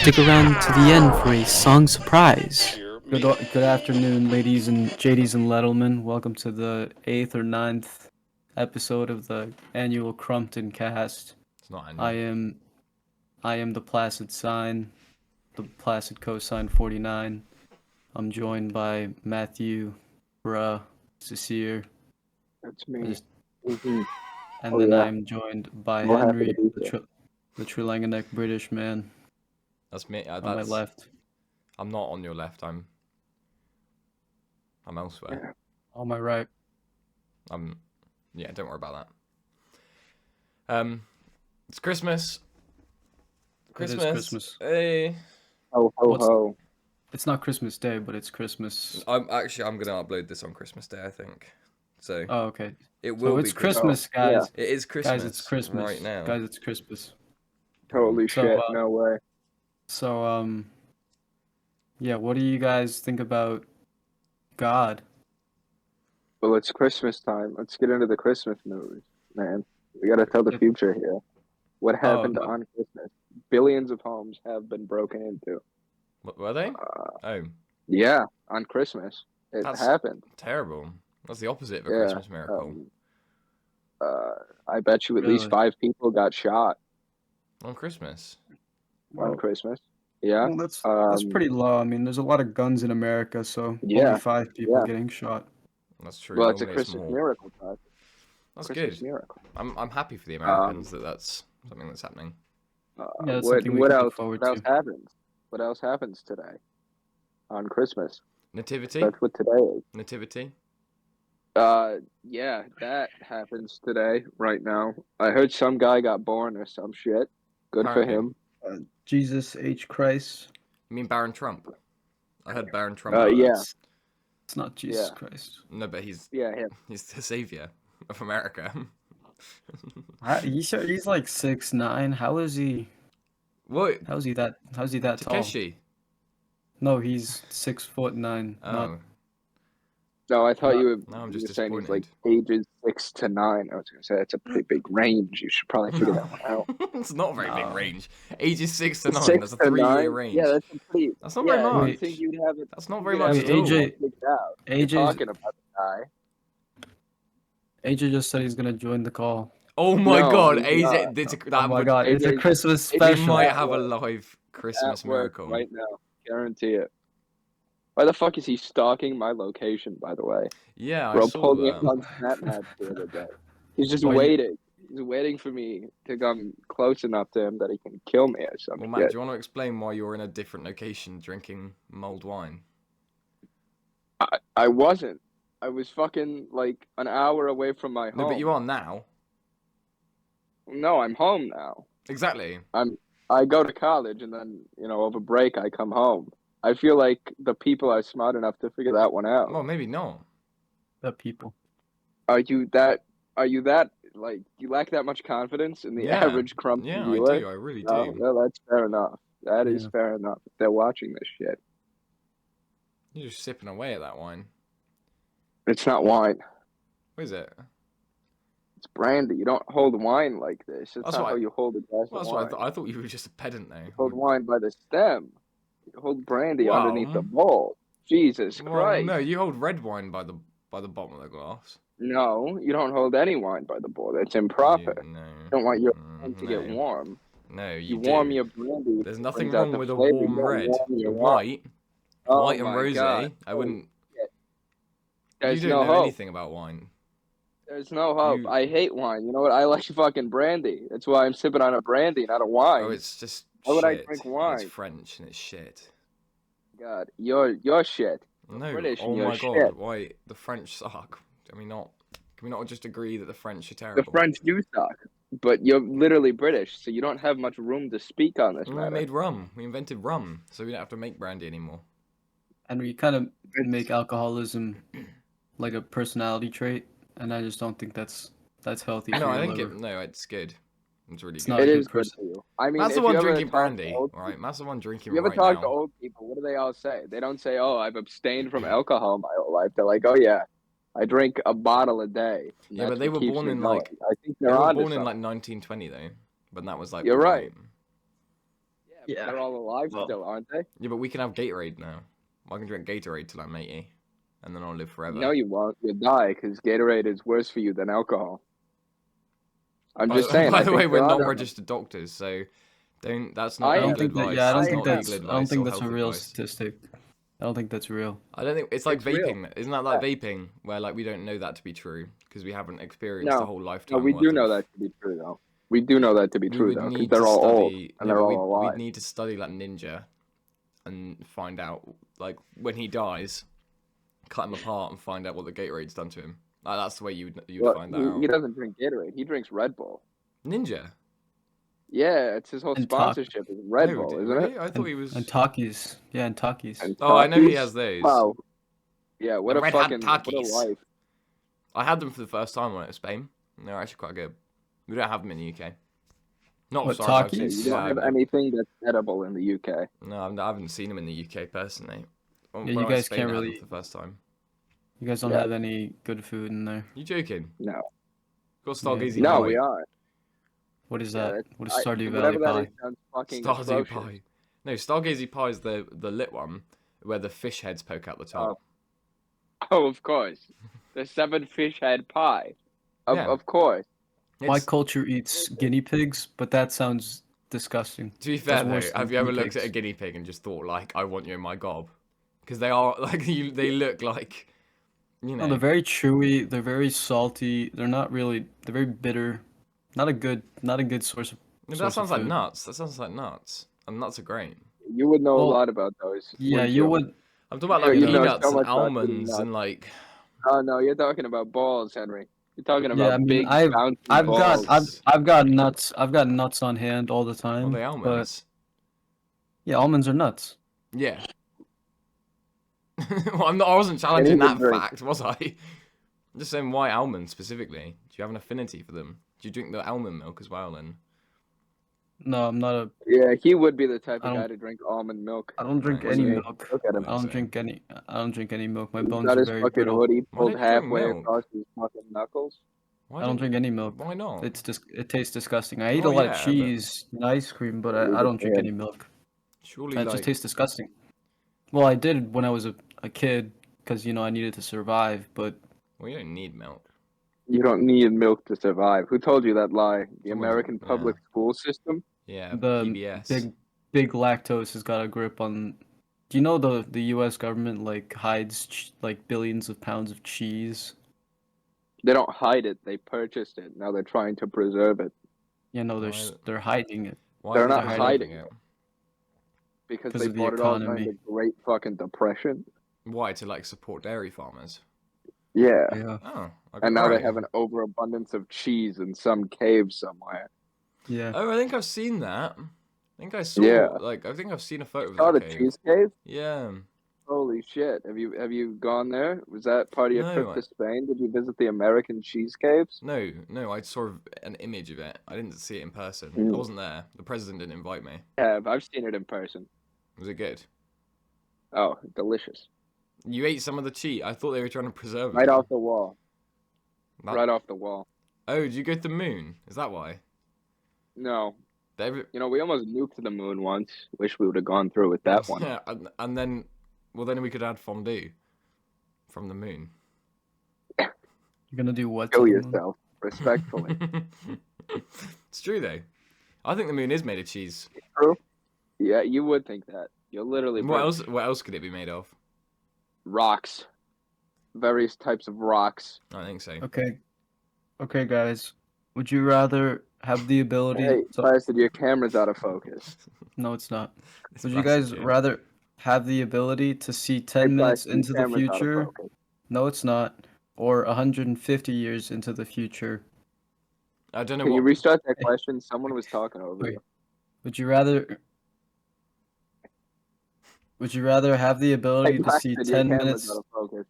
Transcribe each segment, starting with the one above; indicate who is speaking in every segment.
Speaker 1: Stick around to the end for a song surprise.
Speaker 2: Good afternoon, ladies and JDs and Lettlemen. Welcome to the 8th or 9th episode of the annual CrumptonCast.
Speaker 3: It's not annual.
Speaker 2: I am the Placid sign, the 𝗪𝗂𝗺𝗪𝗂𝗺𝗪𝗂𝗪. I'm joined by 𝗪𝗲𝗪𝗂𝗺𝗪𝗂𝗺.
Speaker 4: That's me.
Speaker 2: And then I'm joined by
Speaker 4: We're happy
Speaker 2: Henry,
Speaker 4: to be
Speaker 2: the 𝗪𝗪𝗪𝗪𝗪𝗪 British man.
Speaker 3: That's me.
Speaker 2: On my left.
Speaker 3: I'm not on your left. I'm elsewhere.
Speaker 4: Yeah.
Speaker 2: On my right.
Speaker 3: Yeah, don't worry about that. It's Christmas.
Speaker 2: It is Christmas.
Speaker 3: Hey.
Speaker 4: Ho ho ho.
Speaker 2: It's not Christmas Day, but it's Christmas.
Speaker 3: I'm gonna upload this on Christmas Day, I think. So.
Speaker 2: Oh, okay.
Speaker 3: It will
Speaker 2: so
Speaker 3: be
Speaker 2: it's Christmas, guys.
Speaker 4: Yeah.
Speaker 3: It is Christmas.
Speaker 2: Guys, it's Christmas
Speaker 3: right now.
Speaker 2: Guys, it's Christmas.
Speaker 4: Holy
Speaker 2: So,
Speaker 4: shit, no way.
Speaker 2: So, yeah, what do you guys think about God?
Speaker 4: Well, it's Christmas time. Let's get into the Christmas news, man. We gotta tell the future here. What happened on Christmas? Billions of homes have been broken into.
Speaker 3: What were they?
Speaker 4: Yeah, on Christmas. That's happened.
Speaker 3: Terrible. That's the opposite of a Christmas miracle.
Speaker 4: I bet you at least 5 people got shot.
Speaker 3: On Christmas?
Speaker 4: On Christmas. Yeah.
Speaker 2: Well, that's pretty low. I mean, there's a lot of guns in America, so only 5 people getting shot.
Speaker 3: That's true.
Speaker 4: Well, it's a Christmas miracle, guys.
Speaker 3: That's
Speaker 4: Christmas
Speaker 3: good.
Speaker 4: Miracle.
Speaker 3: I'm happy for the Americans that that's something that's happening.
Speaker 4: What else happens today on Christmas?
Speaker 3: Nativity?
Speaker 4: That's what today is.
Speaker 3: Nativity?
Speaker 4: Yeah, that happens today, right now. I heard some guy got born or some shit. Good for him.
Speaker 2: Jesus H. Christ.
Speaker 3: You mean Baron Trump? I heard Baron Trump.
Speaker 4: Yeah.
Speaker 2: It's not Jesus Christ.
Speaker 3: No, but he's
Speaker 4: him.
Speaker 3: He's the savior of America.
Speaker 2: He's like 6'9". How is he?
Speaker 3: What?
Speaker 2: How's he that tall?
Speaker 3: 𝗪𝗪𝗂𝗺𝗪𝗂𝗪𝗪.
Speaker 2: No, he's 6'9".
Speaker 3: Oh.
Speaker 4: No, I thought you
Speaker 3: I'm
Speaker 4: were
Speaker 3: just
Speaker 4: saying he's
Speaker 3: disappointed.
Speaker 4: like ages 6 to 9. I was gonna say that's a pretty big range. You should probably figure that one out.
Speaker 3: It's not a very big range. Ages 6 to 9.
Speaker 4: 6
Speaker 3: That's a
Speaker 4: to
Speaker 3: 3-year
Speaker 4: 9?
Speaker 3: range.
Speaker 4: Yeah, that's a pretty.
Speaker 3: That's not very much.
Speaker 4: I think you'd have it.
Speaker 3: That's not very much at all.
Speaker 2: AJ,
Speaker 4: talking about the guy.
Speaker 2: AJ just said he's gonna join the call.
Speaker 3: Oh my god,
Speaker 4: he's
Speaker 3: AJ!
Speaker 2: Oh my god, it's a Christmas special.
Speaker 3: We might have a live Christmas miracle
Speaker 4: right now. Guarantee it. Why the fuck is he stalking my location, by the way?
Speaker 3: Yeah,
Speaker 4: Bro
Speaker 3: I saw
Speaker 4: pulled me
Speaker 3: that.
Speaker 4: up on Snapchat the other day. He's just waiting. He's waiting for me to come close enough to him that he can kill me or something.
Speaker 3: Well, Matt, do you want to explain why you're in a different location drinking mulled wine?
Speaker 4: I wasn't. I was fucking like an hour away from my home.
Speaker 3: No, but you are now.
Speaker 4: No, I'm home now.
Speaker 3: Exactly.
Speaker 4: I go to college and then, over break I come home. I feel like the people are smart enough to figure that one out.
Speaker 3: Well, maybe not.
Speaker 2: The people.
Speaker 4: Are you that like you lack that much confidence in the average Crumpton viewer?
Speaker 3: I do. I really do.
Speaker 4: Well, that's fair enough. That is fair enough. If they're watching this shit.
Speaker 3: You're just sipping away at that wine.
Speaker 4: It's not wine.
Speaker 3: What is it?
Speaker 4: It's brandy. You don't hold wine like this. That's not how you hold a glass of wine.
Speaker 3: I thought you were just a pedant there.
Speaker 4: You hold wine by the stem. You hold brandy underneath the bowl. Jesus Christ.
Speaker 3: No, you hold red wine by the bottom of the glass.
Speaker 4: No, you don't hold any wine by the bowl. That's improper.
Speaker 3: No.
Speaker 4: You don't want your wine to get warm.
Speaker 3: No,
Speaker 4: you warm your brandy.
Speaker 3: There's nothing wrong with a warm red. White and rosé. I wouldn't.
Speaker 4: There's
Speaker 3: you don't
Speaker 4: no
Speaker 3: know
Speaker 4: hope.
Speaker 3: anything about wine.
Speaker 4: There's no hope. I hate wine. You know what? I like fucking brandy. That's why I'm sipping on a brandy, not a wine.
Speaker 3: Oh, it's just
Speaker 4: Why would
Speaker 3: shit.
Speaker 4: I drink wine?
Speaker 3: It's French and it's shit.
Speaker 4: God, you're shit.
Speaker 3: No,
Speaker 4: British
Speaker 3: oh
Speaker 4: and you're
Speaker 3: my god,
Speaker 4: shit.
Speaker 3: why the French suck? Can we not just agree that the French are terrible?
Speaker 4: The French do suck, but you're literally British, so you don't have much room to speak on this matter.
Speaker 3: We made rum. We invented rum, so we don't have to make brandy anymore.
Speaker 2: And we kind of make alcoholism like a personality trait, and I just don't think that's healthy.
Speaker 3: No,
Speaker 2: for
Speaker 3: I
Speaker 2: your
Speaker 3: think
Speaker 2: liver.
Speaker 3: it's good. It's really
Speaker 2: It's
Speaker 3: good.
Speaker 2: not
Speaker 4: It
Speaker 2: a
Speaker 4: is
Speaker 2: good
Speaker 4: good
Speaker 2: person.
Speaker 4: for you. I mean,
Speaker 3: Matt's
Speaker 4: if
Speaker 3: the one
Speaker 4: you ever
Speaker 3: drinking
Speaker 4: talk to
Speaker 3: brandy,
Speaker 4: old
Speaker 3: alright? Matt's the one drinking
Speaker 4: If you ever
Speaker 3: right
Speaker 4: talk to
Speaker 3: now.
Speaker 4: old people, what do they all say? They don't say, "Oh, I've abstained from alcohol my whole life." They're like, "Oh yeah, I drink a bottle a day." And
Speaker 3: Yeah,
Speaker 4: that's
Speaker 3: but they
Speaker 4: what
Speaker 3: were
Speaker 4: keeps
Speaker 3: born
Speaker 4: me
Speaker 3: in
Speaker 4: going.
Speaker 3: like
Speaker 4: I think
Speaker 3: they
Speaker 4: they're
Speaker 3: were
Speaker 4: onto
Speaker 3: born in like
Speaker 4: something.
Speaker 3: 1920 though, but that was like
Speaker 4: You're right.
Speaker 3: wine.
Speaker 4: Yeah, but they're all alive still, aren't they?
Speaker 3: Yeah, but we can have Gatorade now. I can drink Gatorade till I'm 80, and then I'll live forever.
Speaker 4: No, you won't. You'll die because Gatorade is worse for you than alcohol. I'm just saying.
Speaker 3: By
Speaker 4: I
Speaker 3: the
Speaker 4: think
Speaker 3: way, we're
Speaker 4: they're
Speaker 3: not
Speaker 4: onto
Speaker 3: registered doctors, so that's
Speaker 4: I
Speaker 3: not
Speaker 2: I don't
Speaker 3: legal
Speaker 2: think that.
Speaker 3: advice.
Speaker 2: Yeah, I don't
Speaker 3: It's
Speaker 2: think
Speaker 3: not
Speaker 2: that's.
Speaker 3: legal
Speaker 2: I don't
Speaker 3: advice
Speaker 2: think
Speaker 3: or
Speaker 2: that's a
Speaker 3: health
Speaker 2: real
Speaker 3: advice.
Speaker 2: statistic. I don't think that's real.
Speaker 3: I don't think it's like
Speaker 4: It's real.
Speaker 3: vaping. Isn't that like vaping, where like we don't know that to be true because we haven't experienced
Speaker 4: No.
Speaker 3: the whole
Speaker 4: No,
Speaker 3: lifetime.
Speaker 4: we do
Speaker 3: worth
Speaker 4: know
Speaker 3: of...
Speaker 4: that to be true, though. We do know that to be
Speaker 3: We
Speaker 4: true,
Speaker 3: would
Speaker 4: though, because
Speaker 3: need
Speaker 4: they're
Speaker 3: to
Speaker 4: all old
Speaker 3: study.
Speaker 4: and
Speaker 3: No,
Speaker 4: they're
Speaker 3: but
Speaker 4: all
Speaker 3: we'd
Speaker 4: alive.
Speaker 3: need to study like Ninja, and find out like when he dies, cut him apart and find out what the Gatorade's done to him. Like, that's the way you would
Speaker 4: Well,
Speaker 3: find that out.
Speaker 4: he doesn't drink Gatorade. He drinks Red Bull.
Speaker 3: Ninja.
Speaker 4: Yeah, it's his whole
Speaker 2: And
Speaker 4: sponsorship is Red
Speaker 3: Oh,
Speaker 4: Bull, isn't
Speaker 3: really?
Speaker 4: it?
Speaker 3: I thought he was.
Speaker 2: And Takis. Yeah, and Takis.
Speaker 4: And
Speaker 3: Oh, I know he
Speaker 4: Takis?
Speaker 3: has those.
Speaker 4: Wow. Yeah, what
Speaker 3: The
Speaker 4: a
Speaker 3: Red Hot
Speaker 4: fucking what a
Speaker 3: Takis.
Speaker 4: life.
Speaker 3: I had them for the first time when I was in Spain. They're actually quite good. We don't have them in the UK. Not
Speaker 2: What,
Speaker 3: sorry, I've
Speaker 2: Takis?
Speaker 3: seen-
Speaker 4: You don't have anything that's edible in the UK.
Speaker 3: No, I haven't seen them in the UK personally. When
Speaker 2: Yeah,
Speaker 3: I
Speaker 2: you
Speaker 3: was in
Speaker 2: guys
Speaker 3: Spain,
Speaker 2: can't
Speaker 3: I had them
Speaker 2: really.
Speaker 3: for the first time.
Speaker 2: You guys don't
Speaker 4: Yeah.
Speaker 2: have any good food in there.
Speaker 3: You joking?
Speaker 4: No.
Speaker 3: Got Stargazy
Speaker 4: No,
Speaker 3: pie.
Speaker 4: we aren't.
Speaker 2: What is
Speaker 4: Yeah,
Speaker 2: that? What is Stardew
Speaker 4: whatever
Speaker 2: Valley
Speaker 4: that
Speaker 2: pie?
Speaker 4: is sounds fucking
Speaker 3: Stardew
Speaker 4: atrocious.
Speaker 3: pie. No, Stargazy pie is the lit one where the fish heads poke out the top.
Speaker 4: Oh, of course. The 7 fish head pie.
Speaker 3: Yeah.
Speaker 4: Of course.
Speaker 2: My
Speaker 3: It's,
Speaker 2: culture eats guinea pigs, but that sounds disgusting.
Speaker 3: to be fair
Speaker 2: That's
Speaker 3: though,
Speaker 2: worse than
Speaker 3: have you ever
Speaker 2: guinea
Speaker 3: looked at a
Speaker 2: pigs.
Speaker 3: guinea pig and just thought like, I want you in my gob? Because they are like they look like, you know.
Speaker 2: No, they're very chewy. They're very salty. They're not really. They're very bitter. Not a good source of.
Speaker 3: No, that
Speaker 2: source of
Speaker 3: sounds like
Speaker 2: food.
Speaker 3: nuts. That sounds like nuts. And nuts are great.
Speaker 4: You would know a
Speaker 2: Well,
Speaker 4: lot about those.
Speaker 2: Yeah,
Speaker 4: wouldn't
Speaker 2: you would.
Speaker 3: I'm talking about like
Speaker 4: You know
Speaker 3: peanuts
Speaker 4: so
Speaker 3: and
Speaker 4: much about eating
Speaker 3: almonds
Speaker 4: nuts.
Speaker 3: and like.
Speaker 4: Oh no, you're talking about balls, Henry. You're talking about
Speaker 2: Yeah, I mean,
Speaker 4: big bouncy
Speaker 2: I've
Speaker 4: balls.
Speaker 2: I've got nuts. I've got nuts on hand all the time.
Speaker 3: Well, they almonds.
Speaker 2: But yeah, almonds are nuts.
Speaker 3: Yeah. Well, I wasn't challenging
Speaker 4: Any
Speaker 3: that
Speaker 4: drink.
Speaker 3: fact, was I? I'm just saying why almonds specifically. Do you have an affinity for them? Do you drink the almond milk as well? And
Speaker 2: No, I'm not a.
Speaker 4: Yeah, he would be the type
Speaker 2: I
Speaker 4: of
Speaker 2: don't-
Speaker 4: guy to drink almond milk.
Speaker 2: I don't drink
Speaker 3: Nice.
Speaker 2: any
Speaker 4: Yeah.
Speaker 2: milk.
Speaker 4: Look at him.
Speaker 2: I don't
Speaker 3: Amazing.
Speaker 2: drink any. I don't drink any milk. My
Speaker 4: He's
Speaker 2: bones
Speaker 4: got
Speaker 2: are
Speaker 4: his
Speaker 2: very
Speaker 4: fucking
Speaker 2: brittle.
Speaker 4: hoodie
Speaker 3: Why
Speaker 4: pulled
Speaker 3: don't you drink
Speaker 4: halfway
Speaker 3: milk?
Speaker 4: across his fucking knuckles.
Speaker 3: why
Speaker 2: I don't drink any milk.
Speaker 3: Why not?
Speaker 2: It's just it tastes disgusting. I eat
Speaker 3: Oh,
Speaker 2: a lot
Speaker 3: yeah,
Speaker 2: of
Speaker 3: but-
Speaker 2: cheese and ice cream, but I don't drink
Speaker 4: Yeah.
Speaker 2: any milk.
Speaker 3: Surely,
Speaker 2: It
Speaker 3: like,
Speaker 2: just tastes disgusting. Well, I did when I was a kid, because I needed to survive. But
Speaker 3: well, you don't need milk.
Speaker 4: You don't need milk to survive. Who told you that lie? The
Speaker 3: Someone's-
Speaker 4: American
Speaker 3: yeah.
Speaker 4: public school system?
Speaker 3: Yeah,
Speaker 2: the
Speaker 3: PBS.
Speaker 2: big lactose has got a grip on. Do you know the U.S. government like hides like billions of pounds of cheese?
Speaker 4: They don't hide it. They purchased it. Now they're trying to preserve it
Speaker 2: They're
Speaker 3: Why-
Speaker 2: they're hiding it.
Speaker 3: Why
Speaker 4: they're
Speaker 3: are
Speaker 4: not
Speaker 3: they
Speaker 4: hiding
Speaker 3: it?
Speaker 4: because
Speaker 2: 'Cause
Speaker 4: they
Speaker 2: of the
Speaker 4: bought it all during
Speaker 2: economy.
Speaker 4: the Great fucking Depression.
Speaker 3: Why, to like support dairy farmers?
Speaker 4: Yeah.
Speaker 2: Yeah,
Speaker 3: Oh,
Speaker 4: And now
Speaker 3: right.
Speaker 4: they have an overabundance of cheese in some cave somewhere.
Speaker 2: yeah.
Speaker 3: Oh, I think I've seen that. I think I saw.
Speaker 4: Yeah.
Speaker 3: Like, I think I've seen a photo of
Speaker 4: Oh,
Speaker 3: that
Speaker 4: the
Speaker 3: cave.
Speaker 4: cheese cave?
Speaker 3: Yeah.
Speaker 4: Holy shit. Have you gone there? Was that part of your
Speaker 3: No,
Speaker 4: trip
Speaker 3: I-
Speaker 4: to Spain? Did you visit the American cheese caves?
Speaker 3: No, I saw an image of it. I didn't see it in person. I
Speaker 4: Mm.
Speaker 3: wasn't there. The president didn't invite me.
Speaker 4: Yeah, I've seen it in person.
Speaker 3: Was it good?
Speaker 4: Oh, delicious.
Speaker 3: You ate some of the cheese. I thought they were trying to preserve it.
Speaker 4: Right off the wall.
Speaker 3: That-
Speaker 4: Right off the wall.
Speaker 3: Oh, did you go to the moon? Is that why?
Speaker 4: No.
Speaker 3: They-
Speaker 4: We almost nuked the moon once. Wish we would have gone through with that one.
Speaker 3: Yeah, and then, well, then we could add fondue from the moon.
Speaker 2: You're gonna do what?
Speaker 4: Kill
Speaker 2: to the moon?
Speaker 4: yourself, respectfully.
Speaker 3: It's true though. I think the moon is made of cheese.
Speaker 4: True? Yeah, you would think that. You're literally
Speaker 3: What else? What else could it be made of?
Speaker 4: rocks. Various types of rocks.
Speaker 3: I think so.
Speaker 2: Okay, guys. Would you rather have the ability?
Speaker 4: Hey,
Speaker 2: to...
Speaker 4: Placid, your camera's out of focus.
Speaker 2: No, it's not.
Speaker 3: It's
Speaker 2: Would you
Speaker 3: plastic,
Speaker 2: guys
Speaker 3: Jim.
Speaker 2: rather have the ability to see 10
Speaker 4: Hey,
Speaker 2: minutes
Speaker 4: Placid, your
Speaker 2: into the
Speaker 4: camera's out of
Speaker 2: future?
Speaker 4: focus.
Speaker 2: No, it's not. Or 150 years into the future?
Speaker 3: I don't know
Speaker 4: Can you
Speaker 3: what.
Speaker 4: restart that question? Someone was talking over
Speaker 2: Wait.
Speaker 4: you.
Speaker 2: Would you rather? Would you rather have the ability
Speaker 4: Hey,
Speaker 2: to see
Speaker 4: Placid, your
Speaker 2: 10
Speaker 4: camera's
Speaker 2: minutes?
Speaker 4: out of focus.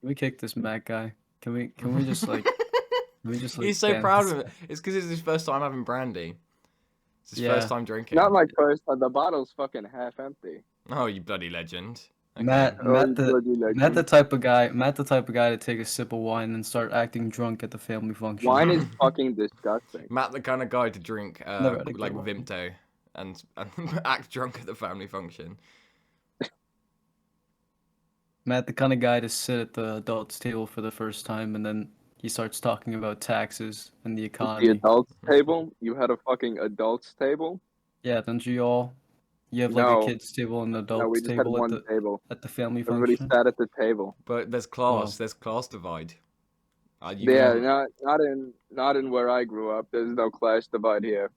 Speaker 2: Can we kick this Matt guy? Can we just like? Let me just like,
Speaker 3: He's so
Speaker 2: damn,
Speaker 3: proud
Speaker 2: this
Speaker 3: of it. It's because it's his first time having brandy. It's his
Speaker 2: Yeah.
Speaker 3: first time drinking.
Speaker 4: Not my first time. The bottle's fucking half empty.
Speaker 3: Oh, you bloody legend. Okay.
Speaker 2: Matt,
Speaker 4: Oh,
Speaker 2: Matt,
Speaker 4: you
Speaker 2: the
Speaker 4: bloody legend.
Speaker 2: Matt the type of guy to take a sip of wine and start acting drunk at the family function.
Speaker 4: Wine is fucking disgusting.
Speaker 3: Matt, the kind of guy to drink
Speaker 2: Never had a
Speaker 3: like
Speaker 2: good one.
Speaker 3: 𝗪𝗂𝗃𝗃 and act drunk at the family function.
Speaker 2: Matt, the kind of guy to sit at the adults table for the first time and then he starts talking about taxes and the
Speaker 4: The
Speaker 2: economy.
Speaker 4: adults table? You had a fucking adults table?
Speaker 2: Yeah, don't you all? You have like
Speaker 4: No.
Speaker 2: a kids table and an
Speaker 4: No, we
Speaker 2: adults
Speaker 4: just had
Speaker 2: table
Speaker 4: one table.
Speaker 2: at the family
Speaker 4: Everybody
Speaker 2: function.
Speaker 4: sat at the table.
Speaker 3: But there's class.
Speaker 2: Well.
Speaker 3: There's class divide.
Speaker 4: Yeah, not in where I grew up. There's no class divide here.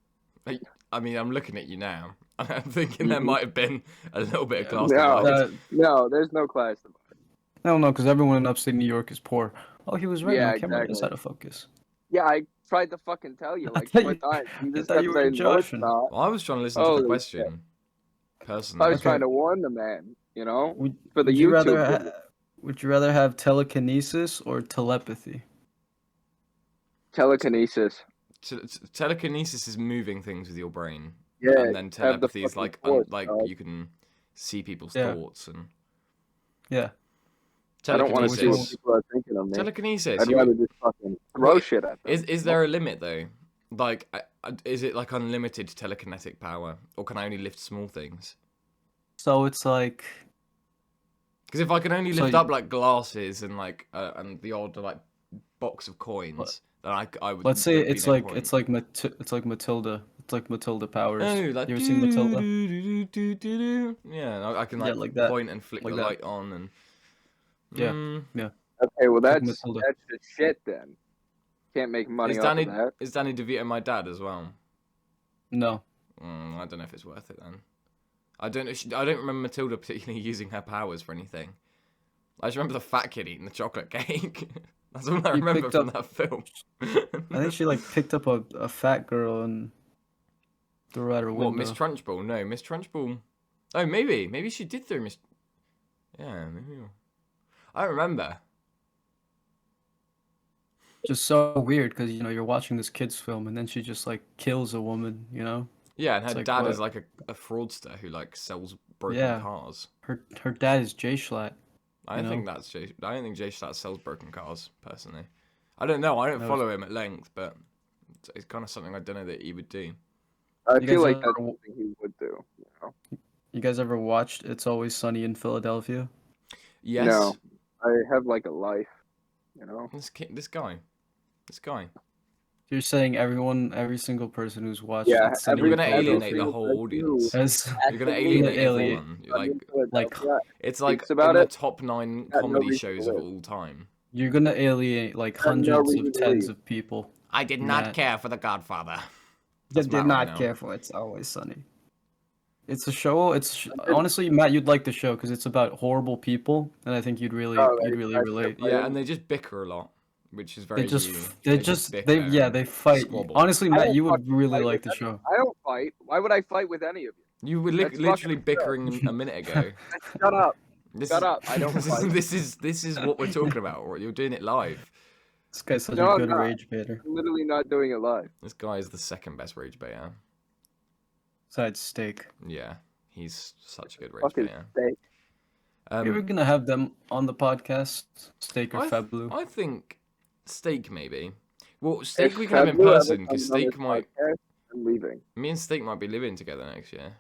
Speaker 3: I mean, I'm looking at you now. I'm thinking
Speaker 4: Mm-hmm.
Speaker 3: there might have been a little bit of class
Speaker 4: No.
Speaker 3: divide.
Speaker 4: No, there's no class divide.
Speaker 2: No, because everyone in upstate New York is poor. Oh, he was right.
Speaker 4: Yeah,
Speaker 2: My camera knows
Speaker 4: exactly.
Speaker 2: how to focus.
Speaker 4: Yeah, I tried to fucking tell you like
Speaker 2: thought
Speaker 4: 4
Speaker 2: you-
Speaker 4: times. You
Speaker 2: I
Speaker 4: just
Speaker 2: thought
Speaker 4: kept
Speaker 2: you were
Speaker 4: saying no, it's
Speaker 2: joshing.
Speaker 4: not.
Speaker 3: Well, I was trying to listen to
Speaker 4: Holy
Speaker 3: the question. Personally.
Speaker 4: I was
Speaker 2: Okay.
Speaker 4: trying to warn the man, you know?
Speaker 2: Would,
Speaker 4: For the
Speaker 2: would you
Speaker 4: YouTube
Speaker 2: rather
Speaker 4: video.
Speaker 2: would you rather have telekinesis or telepathy?
Speaker 4: Telekinesis.
Speaker 3: Telekinesis is moving things with your brain.
Speaker 4: Yeah.
Speaker 3: And then
Speaker 4: have the
Speaker 3: telepathy is
Speaker 4: fucking
Speaker 3: like
Speaker 4: force,
Speaker 3: like
Speaker 4: dog.
Speaker 3: you can see people's
Speaker 2: Yeah.
Speaker 3: thoughts and
Speaker 2: Yeah.
Speaker 4: I don't want to see what
Speaker 3: telekinesis.
Speaker 4: people are thinking of me.
Speaker 3: Telekinesis.
Speaker 4: I'd
Speaker 3: you-
Speaker 4: rather just fucking throw
Speaker 3: Wait,
Speaker 4: shit at them.
Speaker 3: Is there a limit though? Like, is it like unlimited telekinetic power, or can I only lift small things?
Speaker 2: So it's like
Speaker 3: Because if I can only
Speaker 2: So
Speaker 3: lift
Speaker 2: you-
Speaker 3: up like glasses and like and the odd like box of coins, then I would.
Speaker 2: let's say
Speaker 3: there'd be
Speaker 2: it's
Speaker 3: no
Speaker 2: like
Speaker 3: point.
Speaker 2: it's like Matilda. It's like Matilda Powers.
Speaker 3: Oh, like
Speaker 2: you ever seen Matilda?
Speaker 3: Yeah, I can
Speaker 2: Yeah,
Speaker 3: like,
Speaker 2: like that.
Speaker 3: point and flick
Speaker 2: Like
Speaker 3: the
Speaker 2: that.
Speaker 3: light on and.
Speaker 2: Yeah.
Speaker 4: Okay, well
Speaker 2: Like
Speaker 4: that's
Speaker 2: Matilda.
Speaker 4: just shit then. Can't make money
Speaker 3: Is
Speaker 4: off
Speaker 3: Danny
Speaker 4: of that.
Speaker 3: is Danny DeVito my dad as well?
Speaker 2: No.
Speaker 3: I don't know if it's worth it then. I don't remember Matilda particularly using her powers for anything. I just remember the fat kid eating the chocolate cake. That's all I
Speaker 2: He
Speaker 3: remember
Speaker 2: picked
Speaker 3: from
Speaker 2: up-
Speaker 3: that film.
Speaker 2: I think she like picked up a fat girl and threw her out her window.
Speaker 3: What, Miss Trunchbull? No, Miss Trunchbull. Oh, maybe she did throw Miss. Yeah, maybe. I don't remember.
Speaker 2: Just so weird because you're watching this kid's film and then she just like kills a woman.
Speaker 3: Yeah, and her
Speaker 2: It's like,
Speaker 3: dad
Speaker 2: what?
Speaker 3: is like a fraudster who like sells broken
Speaker 2: Yeah.
Speaker 3: cars.
Speaker 2: Her dad is 𝗪𝗫𝗄𝗃.
Speaker 3: I don't think that's Jay. I don't think 𝗪𝗫𝗃 sells broken cars personally. I don't know. I don't
Speaker 2: No,
Speaker 3: follow him at length, but it's kind of something I don't know that he would do.
Speaker 4: I
Speaker 2: You
Speaker 4: feel
Speaker 2: guys
Speaker 4: like
Speaker 2: ever
Speaker 4: that's
Speaker 2: w-
Speaker 4: something he would do. You know?
Speaker 2: You guys ever watched It's Always Sunny in Philadelphia?
Speaker 3: Yes.
Speaker 4: No, I have like a life. You know.
Speaker 3: This guy.
Speaker 2: You're saying every single person who's watched
Speaker 4: Yeah,
Speaker 2: It's Sunny
Speaker 3: You're
Speaker 2: in
Speaker 3: gonna
Speaker 4: every
Speaker 3: alienate the
Speaker 4: single
Speaker 3: whole
Speaker 4: person
Speaker 3: audience.
Speaker 2: Has
Speaker 3: You're gonna
Speaker 4: actively
Speaker 3: alienate
Speaker 2: alienate-
Speaker 3: everyone.
Speaker 2: like
Speaker 3: It's like
Speaker 4: Speaks about
Speaker 3: in the
Speaker 4: it.
Speaker 3: top 9
Speaker 4: Got no
Speaker 3: comedy
Speaker 4: reason
Speaker 3: shows
Speaker 4: to
Speaker 3: of
Speaker 4: live.
Speaker 3: all time.
Speaker 2: you're gonna alienate like
Speaker 4: Got no
Speaker 2: hundreds
Speaker 4: reason
Speaker 2: of
Speaker 4: to
Speaker 2: tens
Speaker 4: leave.
Speaker 2: of people.
Speaker 3: I did
Speaker 2: not Matt.
Speaker 3: care for The Godfather.
Speaker 2: That
Speaker 3: That's
Speaker 2: did
Speaker 3: Matt
Speaker 2: not
Speaker 3: right now.
Speaker 2: care for It's Always Sunny. It's a show. Honestly, Matt, you'd like the show because it's about horrible people, and I think you'd really
Speaker 4: Oh,
Speaker 2: relate.
Speaker 3: Yeah, and they just bicker a lot, which is very
Speaker 2: They just,
Speaker 3: you.
Speaker 2: they
Speaker 3: bicker
Speaker 2: they
Speaker 3: and
Speaker 2: fight.
Speaker 3: squabble.
Speaker 2: Honestly,
Speaker 4: I
Speaker 2: Matt,
Speaker 4: don't
Speaker 2: you would
Speaker 4: fucking
Speaker 2: really
Speaker 4: fight
Speaker 2: like
Speaker 4: with
Speaker 2: the show.
Speaker 4: I don't fight. Why would I fight with any of you?
Speaker 3: You were
Speaker 4: That's
Speaker 3: literally
Speaker 4: fucking
Speaker 3: bickering a minute ago.
Speaker 4: Shut up.
Speaker 3: This
Speaker 4: Shut
Speaker 3: is-
Speaker 4: up. I don't fight.
Speaker 3: this is what we're talking about. Right? You're doing it live.
Speaker 2: This guy's such
Speaker 4: No,
Speaker 2: a
Speaker 4: I'm
Speaker 2: good
Speaker 4: not.
Speaker 2: rage baiter.
Speaker 4: I'm literally not doing it live.
Speaker 3: This guy is the second best rage baiter.
Speaker 2: Besides steak.
Speaker 3: Yeah, he's such a good rage
Speaker 4: Fucking
Speaker 3: baiter.
Speaker 4: steak.
Speaker 2: We were gonna have them on the podcast, Steak or Fablu.
Speaker 3: I think steak maybe. Well, steak
Speaker 4: If
Speaker 3: we can have in
Speaker 4: Fablu ever
Speaker 3: person because
Speaker 4: comes on
Speaker 3: steak
Speaker 4: this
Speaker 3: might.
Speaker 4: podcast, I'm leaving.
Speaker 3: Me and steak might be living together next year.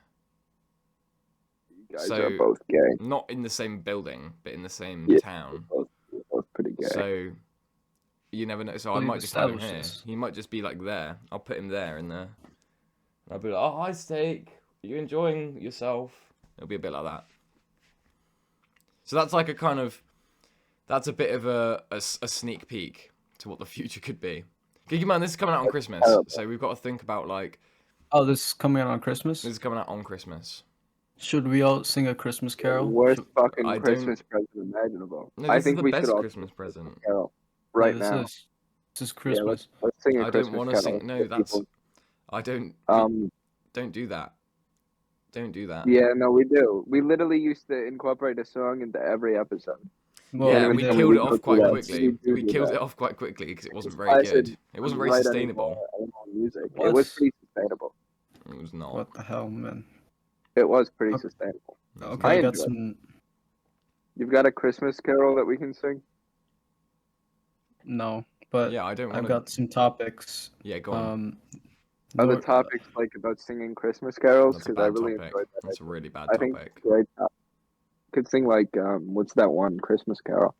Speaker 4: You guys
Speaker 3: So-
Speaker 4: are both gay.
Speaker 3: Not in the same building, but in the same
Speaker 4: Yeah.
Speaker 3: town.
Speaker 4: You're both pretty gay.
Speaker 3: So you never know. So I
Speaker 2: Well,
Speaker 3: might
Speaker 2: you've
Speaker 3: just have him
Speaker 2: established
Speaker 3: here.
Speaker 2: this.
Speaker 3: He might just be like there. I'll put him there in there. I'll be like, "Oh, hi, steak. Are you enjoying yourself?" It'll be a bit like that. So that's like a kind of, that's a bit of a sneak peek to what the future could be. Keep in mind, this is coming out on Christmas, so we've got to think about like,
Speaker 2: Oh, this is coming out on Christmas.
Speaker 3: this is coming out on Christmas.
Speaker 2: Should we all sing a Christmas carol?
Speaker 4: Worst fucking
Speaker 3: I don't-
Speaker 4: Christmas present imaginable.
Speaker 3: No,
Speaker 4: I
Speaker 3: this
Speaker 4: think
Speaker 3: is the
Speaker 4: we
Speaker 3: best
Speaker 4: should all
Speaker 3: Christmas present.
Speaker 4: carol
Speaker 2: Yeah,
Speaker 4: right
Speaker 2: this
Speaker 4: now.
Speaker 2: This is
Speaker 4: Yeah,
Speaker 2: Christmas.
Speaker 4: let's sing a
Speaker 3: I don't
Speaker 4: Christmas
Speaker 3: want to
Speaker 4: carol.
Speaker 3: sing. No,
Speaker 4: Let
Speaker 3: that's.
Speaker 4: people-
Speaker 3: I don't.
Speaker 4: Um.
Speaker 3: Don't do that. Don't do that.
Speaker 4: Yeah. No, we do. We literally used to incorporate a song into every episode.
Speaker 2: Well,
Speaker 3: yeah,
Speaker 2: we
Speaker 3: we
Speaker 2: did.
Speaker 3: killed it
Speaker 4: We
Speaker 3: off quite
Speaker 4: do
Speaker 3: quickly.
Speaker 4: do
Speaker 3: We killed
Speaker 4: that.
Speaker 3: it off quite quickly because it wasn't
Speaker 4: I
Speaker 3: very
Speaker 4: said
Speaker 3: good. It wasn't
Speaker 4: don't
Speaker 3: very
Speaker 4: write
Speaker 3: sustainable.
Speaker 4: any more music.
Speaker 2: What?
Speaker 4: It was pretty sustainable.
Speaker 3: It was not.
Speaker 2: What the hell, man?
Speaker 4: It was pretty
Speaker 2: Okay.
Speaker 4: sustainable.
Speaker 3: It was
Speaker 2: Okay,
Speaker 4: I
Speaker 2: I got
Speaker 4: enjoyed
Speaker 2: some.
Speaker 4: You've got a Christmas carol that we can sing?
Speaker 2: No, but
Speaker 3: Yeah, I don't want
Speaker 2: I've
Speaker 3: to.
Speaker 2: got some topics.
Speaker 3: Yeah, go on.
Speaker 4: Are the
Speaker 2: Nor-
Speaker 4: topics like about singing Christmas carols?
Speaker 3: That's a
Speaker 4: Because I
Speaker 3: bad
Speaker 4: really
Speaker 3: topic.
Speaker 4: enjoyed that.
Speaker 3: That's a really bad
Speaker 4: I think
Speaker 3: topic.
Speaker 4: it's great. Could sing like what's that one Christmas carol?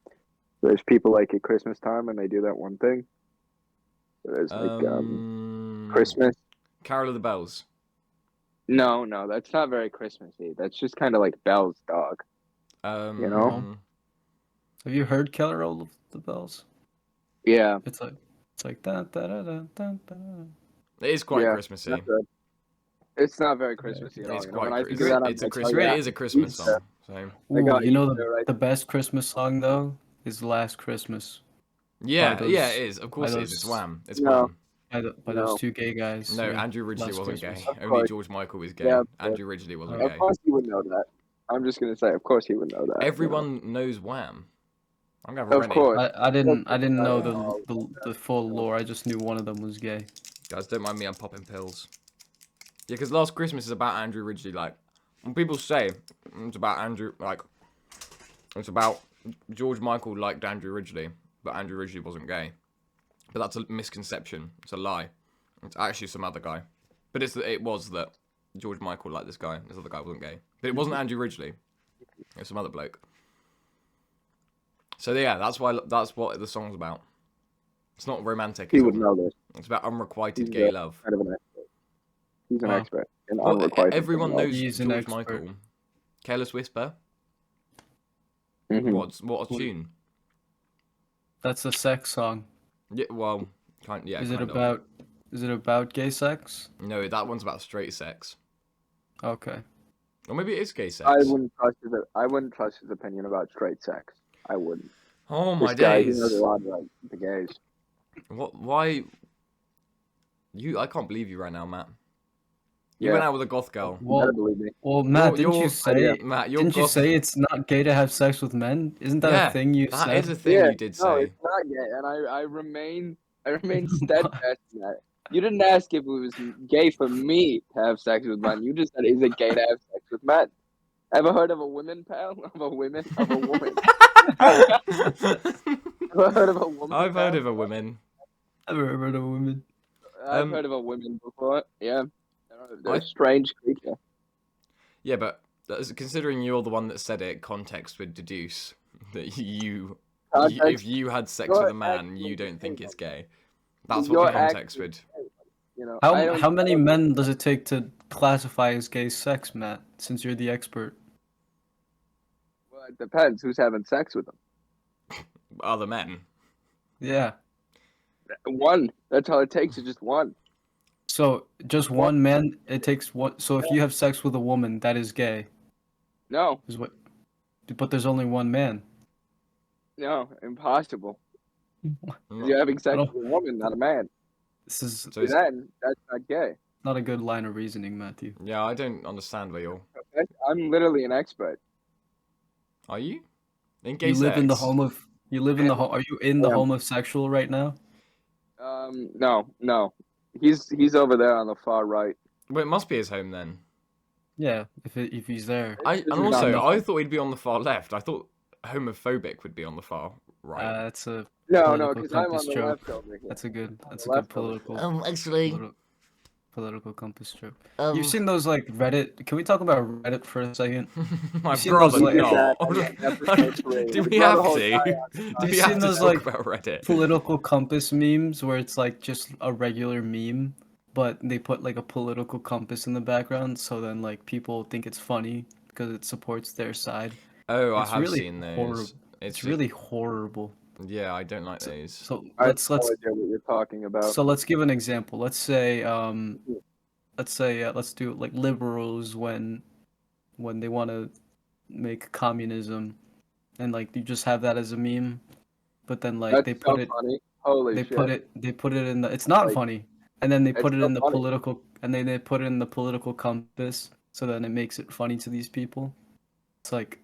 Speaker 4: There's people like at Christmas time and they do that one thing. There's like Christmas.
Speaker 3: Carol of the Bells.
Speaker 4: No, that's not very Christmassy. That's just kind of like bells, dog. You know?
Speaker 2: Have you heard Carol of the Bells?
Speaker 4: Yeah.
Speaker 2: It's like da da da da da da.
Speaker 3: It is quite
Speaker 4: Yeah,
Speaker 3: Christmassy.
Speaker 4: that's good. It's not very Christmassy at all.
Speaker 3: It's
Speaker 4: You know, when
Speaker 3: quite.
Speaker 4: I think of that,
Speaker 3: It's a
Speaker 4: I'm
Speaker 3: Christmas.
Speaker 4: like,
Speaker 3: It is a Christmas
Speaker 4: Easter.
Speaker 3: song. So
Speaker 4: I got
Speaker 2: Ooh, you know
Speaker 4: Easter, right?
Speaker 2: the best Christmas song though is Last Christmas
Speaker 3: yeah,
Speaker 2: those-
Speaker 3: yeah, it is. Of course,
Speaker 2: by
Speaker 3: it is. It's
Speaker 2: those-
Speaker 3: Wham. It's
Speaker 4: No.
Speaker 3: Wham.
Speaker 2: by
Speaker 4: No.
Speaker 2: those two gay guys.
Speaker 3: No,
Speaker 2: yeah.
Speaker 3: Andrew Ridgely
Speaker 2: Last
Speaker 3: wasn't
Speaker 2: Christmas.
Speaker 3: gay.
Speaker 4: Of
Speaker 3: Only
Speaker 4: course.
Speaker 3: George Michael was gay.
Speaker 4: Yeah, of course.
Speaker 3: Andrew Ridgely wasn't
Speaker 2: Of
Speaker 4: Of
Speaker 3: gay.
Speaker 4: course he would know that. I'm just gonna say, of course he would know that.
Speaker 3: Everyone knows Wham. I'm gonna have a
Speaker 4: Of
Speaker 3: Rennie.
Speaker 4: course.
Speaker 2: I didn't know
Speaker 4: Oh,
Speaker 2: the full lore. I just knew one of them was gay.
Speaker 3: Guys, don't mind me. I'm popping pills. Yeah, because Last Christmas is about Andrew Ridgely. Like, when people say it's about Andrew, like, it's about George Michael liked Andrew Ridgely, but Andrew Ridgely wasn't gay. But that's a misconception. It's a lie. It's actually some other guy. But it was that George Michael liked this guy. This other guy wasn't gay. But it wasn't Andrew Ridgely. It was some other bloke. So yeah, that's what the song's about. It's not romantic.
Speaker 4: He would know this.
Speaker 3: It's about unrequited
Speaker 4: He's
Speaker 3: gay
Speaker 4: a-
Speaker 3: love.
Speaker 4: Kind of an expert. He's an
Speaker 2: Wow.
Speaker 4: expert in
Speaker 3: Well,
Speaker 4: unrequited.
Speaker 3: everyone
Speaker 4: love.
Speaker 3: knows
Speaker 2: He's an
Speaker 3: George
Speaker 2: expert.
Speaker 3: Michael. Careless Whisper.
Speaker 4: Mhm.
Speaker 3: What a tune.
Speaker 2: That's a sex song.
Speaker 3: Yeah, well, yeah.
Speaker 2: Is it
Speaker 3: kind of.
Speaker 2: about gay sex?
Speaker 3: No, that one's about straight sex.
Speaker 2: Okay.
Speaker 3: Or maybe it is gay sex.
Speaker 4: I wouldn't trust his opinion about straight sex. I wouldn't.
Speaker 3: Oh my
Speaker 4: This guy, he
Speaker 3: days.
Speaker 4: knows a lot about the gays.
Speaker 3: What? Why? I can't believe you right now, Matt. You
Speaker 4: Yeah.
Speaker 3: went out with a goth girl.
Speaker 4: You
Speaker 2: Well,
Speaker 4: better believe me.
Speaker 2: Matt,
Speaker 3: You're-
Speaker 2: didn't you say?
Speaker 3: Matt, you're
Speaker 2: Didn't you
Speaker 3: goth.
Speaker 2: say it's not gay to have sex with men? Isn't that
Speaker 3: Yeah,
Speaker 2: a thing you
Speaker 3: That
Speaker 2: said?
Speaker 3: is a thing
Speaker 4: Yeah,
Speaker 3: you did
Speaker 4: No,
Speaker 3: say.
Speaker 4: it's not gay, and I remain steadfast in that. You didn't ask if it was gay for me to have sex with men. You just said, "Is it gay to have sex with men?" Ever heard of a woman, pal? Of a woman? Ever heard of a woman?
Speaker 3: I've heard
Speaker 4: pal?
Speaker 3: of a woman.
Speaker 2: I've never heard of a woman.
Speaker 4: I've heard of a woman before. Yeah, they're
Speaker 3: I-
Speaker 4: a strange creature.
Speaker 3: Yeah, but considering you're the one that said it, context would deduce that if you had sex with a man, you don't think it's gay. That's what the context would.
Speaker 4: You know, I don't-
Speaker 2: How many men does it take to classify as gay sex, Matt? Since you're the expert.
Speaker 4: Well, it depends who's having sex with them.
Speaker 3: Other men.
Speaker 2: Yeah.
Speaker 4: One. That's all it takes is just one.
Speaker 2: So just one man. It takes one. So if you have sex with a woman, that is gay.
Speaker 4: No,
Speaker 2: Is what? But there's only one man.
Speaker 4: no, impossible.
Speaker 3: Mm.
Speaker 4: You're having sex
Speaker 2: don't-
Speaker 4: with a woman, not a man.
Speaker 2: This is
Speaker 3: So it's-
Speaker 4: Then that's not gay.
Speaker 2: not a good line of reasoning, Matthew.
Speaker 3: yeah, I don't understand where you're.
Speaker 4: I'm literally an expert.
Speaker 3: Are you? In gay
Speaker 2: You live in the
Speaker 3: sex?
Speaker 2: home of. You live in the home. Are you in the
Speaker 4: Yeah.
Speaker 2: homosexual right now?
Speaker 4: No. He's over there on the far right.
Speaker 3: Well, it must be his home then.
Speaker 2: Yeah. If he's there.
Speaker 4: This
Speaker 3: And
Speaker 4: is not
Speaker 3: also,
Speaker 4: nothing.
Speaker 3: I thought he'd be on the far left. I thought homophobic would be on the far right.
Speaker 2: That's a
Speaker 4: No,
Speaker 2: political
Speaker 4: because I'm on
Speaker 2: compass
Speaker 4: the
Speaker 2: joke.
Speaker 4: left over here.
Speaker 2: That's a good
Speaker 4: left over
Speaker 2: political political compass joke. You've seen those like Reddit? Can we talk about Reddit for a second?
Speaker 3: I'd
Speaker 2: seen
Speaker 3: rather
Speaker 2: those, like-
Speaker 3: not.
Speaker 4: Episode 3.
Speaker 3: Do we
Speaker 4: We
Speaker 3: have
Speaker 4: brought the whole
Speaker 3: to?
Speaker 4: guy
Speaker 3: Do
Speaker 4: outside.
Speaker 3: we
Speaker 2: You've
Speaker 3: have
Speaker 2: seen
Speaker 3: to
Speaker 2: those,
Speaker 3: talk
Speaker 2: like,
Speaker 3: about Reddit?
Speaker 2: Political compass memes where it's like just a regular meme, but they put like a political compass in the background, so then like people think it's funny because it supports their side.
Speaker 3: Oh, I
Speaker 2: It's
Speaker 3: have
Speaker 2: really
Speaker 3: seen those.
Speaker 2: horrible.
Speaker 3: It's
Speaker 2: It's
Speaker 3: just-
Speaker 2: really horrible.
Speaker 3: Yeah, I don't like those.
Speaker 2: So
Speaker 4: I have
Speaker 2: let's
Speaker 4: no idea what you're talking about.
Speaker 2: let's give an example. Let's do like liberals when they want to make communism, and like you just have that as a meme, but then like
Speaker 4: That's
Speaker 2: they
Speaker 4: so
Speaker 2: put it
Speaker 4: funny. Holy
Speaker 2: they
Speaker 4: shit.
Speaker 2: put it in the it's not
Speaker 4: Like,
Speaker 2: funny, and then they
Speaker 4: it's
Speaker 2: put it
Speaker 4: so
Speaker 2: in the
Speaker 4: funny.
Speaker 2: political, and then they put it in the political compass, so then it makes it funny to these people. It's like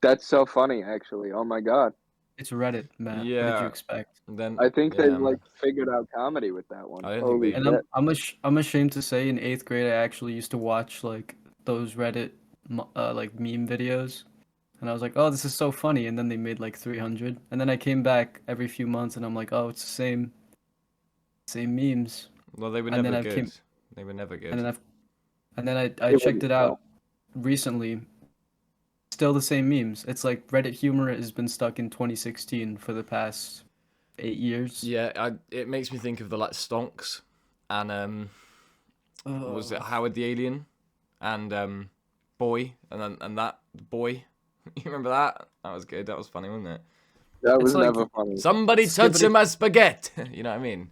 Speaker 4: That's so funny, actually. Oh my god.
Speaker 2: It's Reddit, Matt. What did you
Speaker 3: Yeah.
Speaker 2: expect?
Speaker 3: And then
Speaker 4: I think they
Speaker 3: yeah,
Speaker 4: like figured out comedy with that one.
Speaker 3: I don't think
Speaker 4: Holy
Speaker 3: they-
Speaker 2: And
Speaker 4: shit.
Speaker 2: I'm ashamed to say in 8th grade I actually used to watch like those Reddit like meme videos, and I was like, oh, this is so funny. And then they made like 300, and then I came back every few months, and I'm like, oh, it's the same memes.
Speaker 3: well, they were
Speaker 2: And
Speaker 3: never
Speaker 2: then I
Speaker 3: good.
Speaker 2: came,
Speaker 3: They were never good.
Speaker 2: and then I
Speaker 4: It
Speaker 2: checked
Speaker 4: was
Speaker 2: it out recently. Still the same memes. It's like Reddit humor has been stuck in 2016 for the past 8 years.
Speaker 3: Yeah, it makes me think of the like Stonks and what was it 𝗬𝗂𝘂𝗺𝗂𝗁 and Boy and that boy. You remember that? That was good. That was funny, wasn't it?
Speaker 4: That was
Speaker 2: like-
Speaker 4: never funny.
Speaker 3: Somebody touch
Speaker 2: Skibbity-
Speaker 3: my spaghetti. You know what I mean?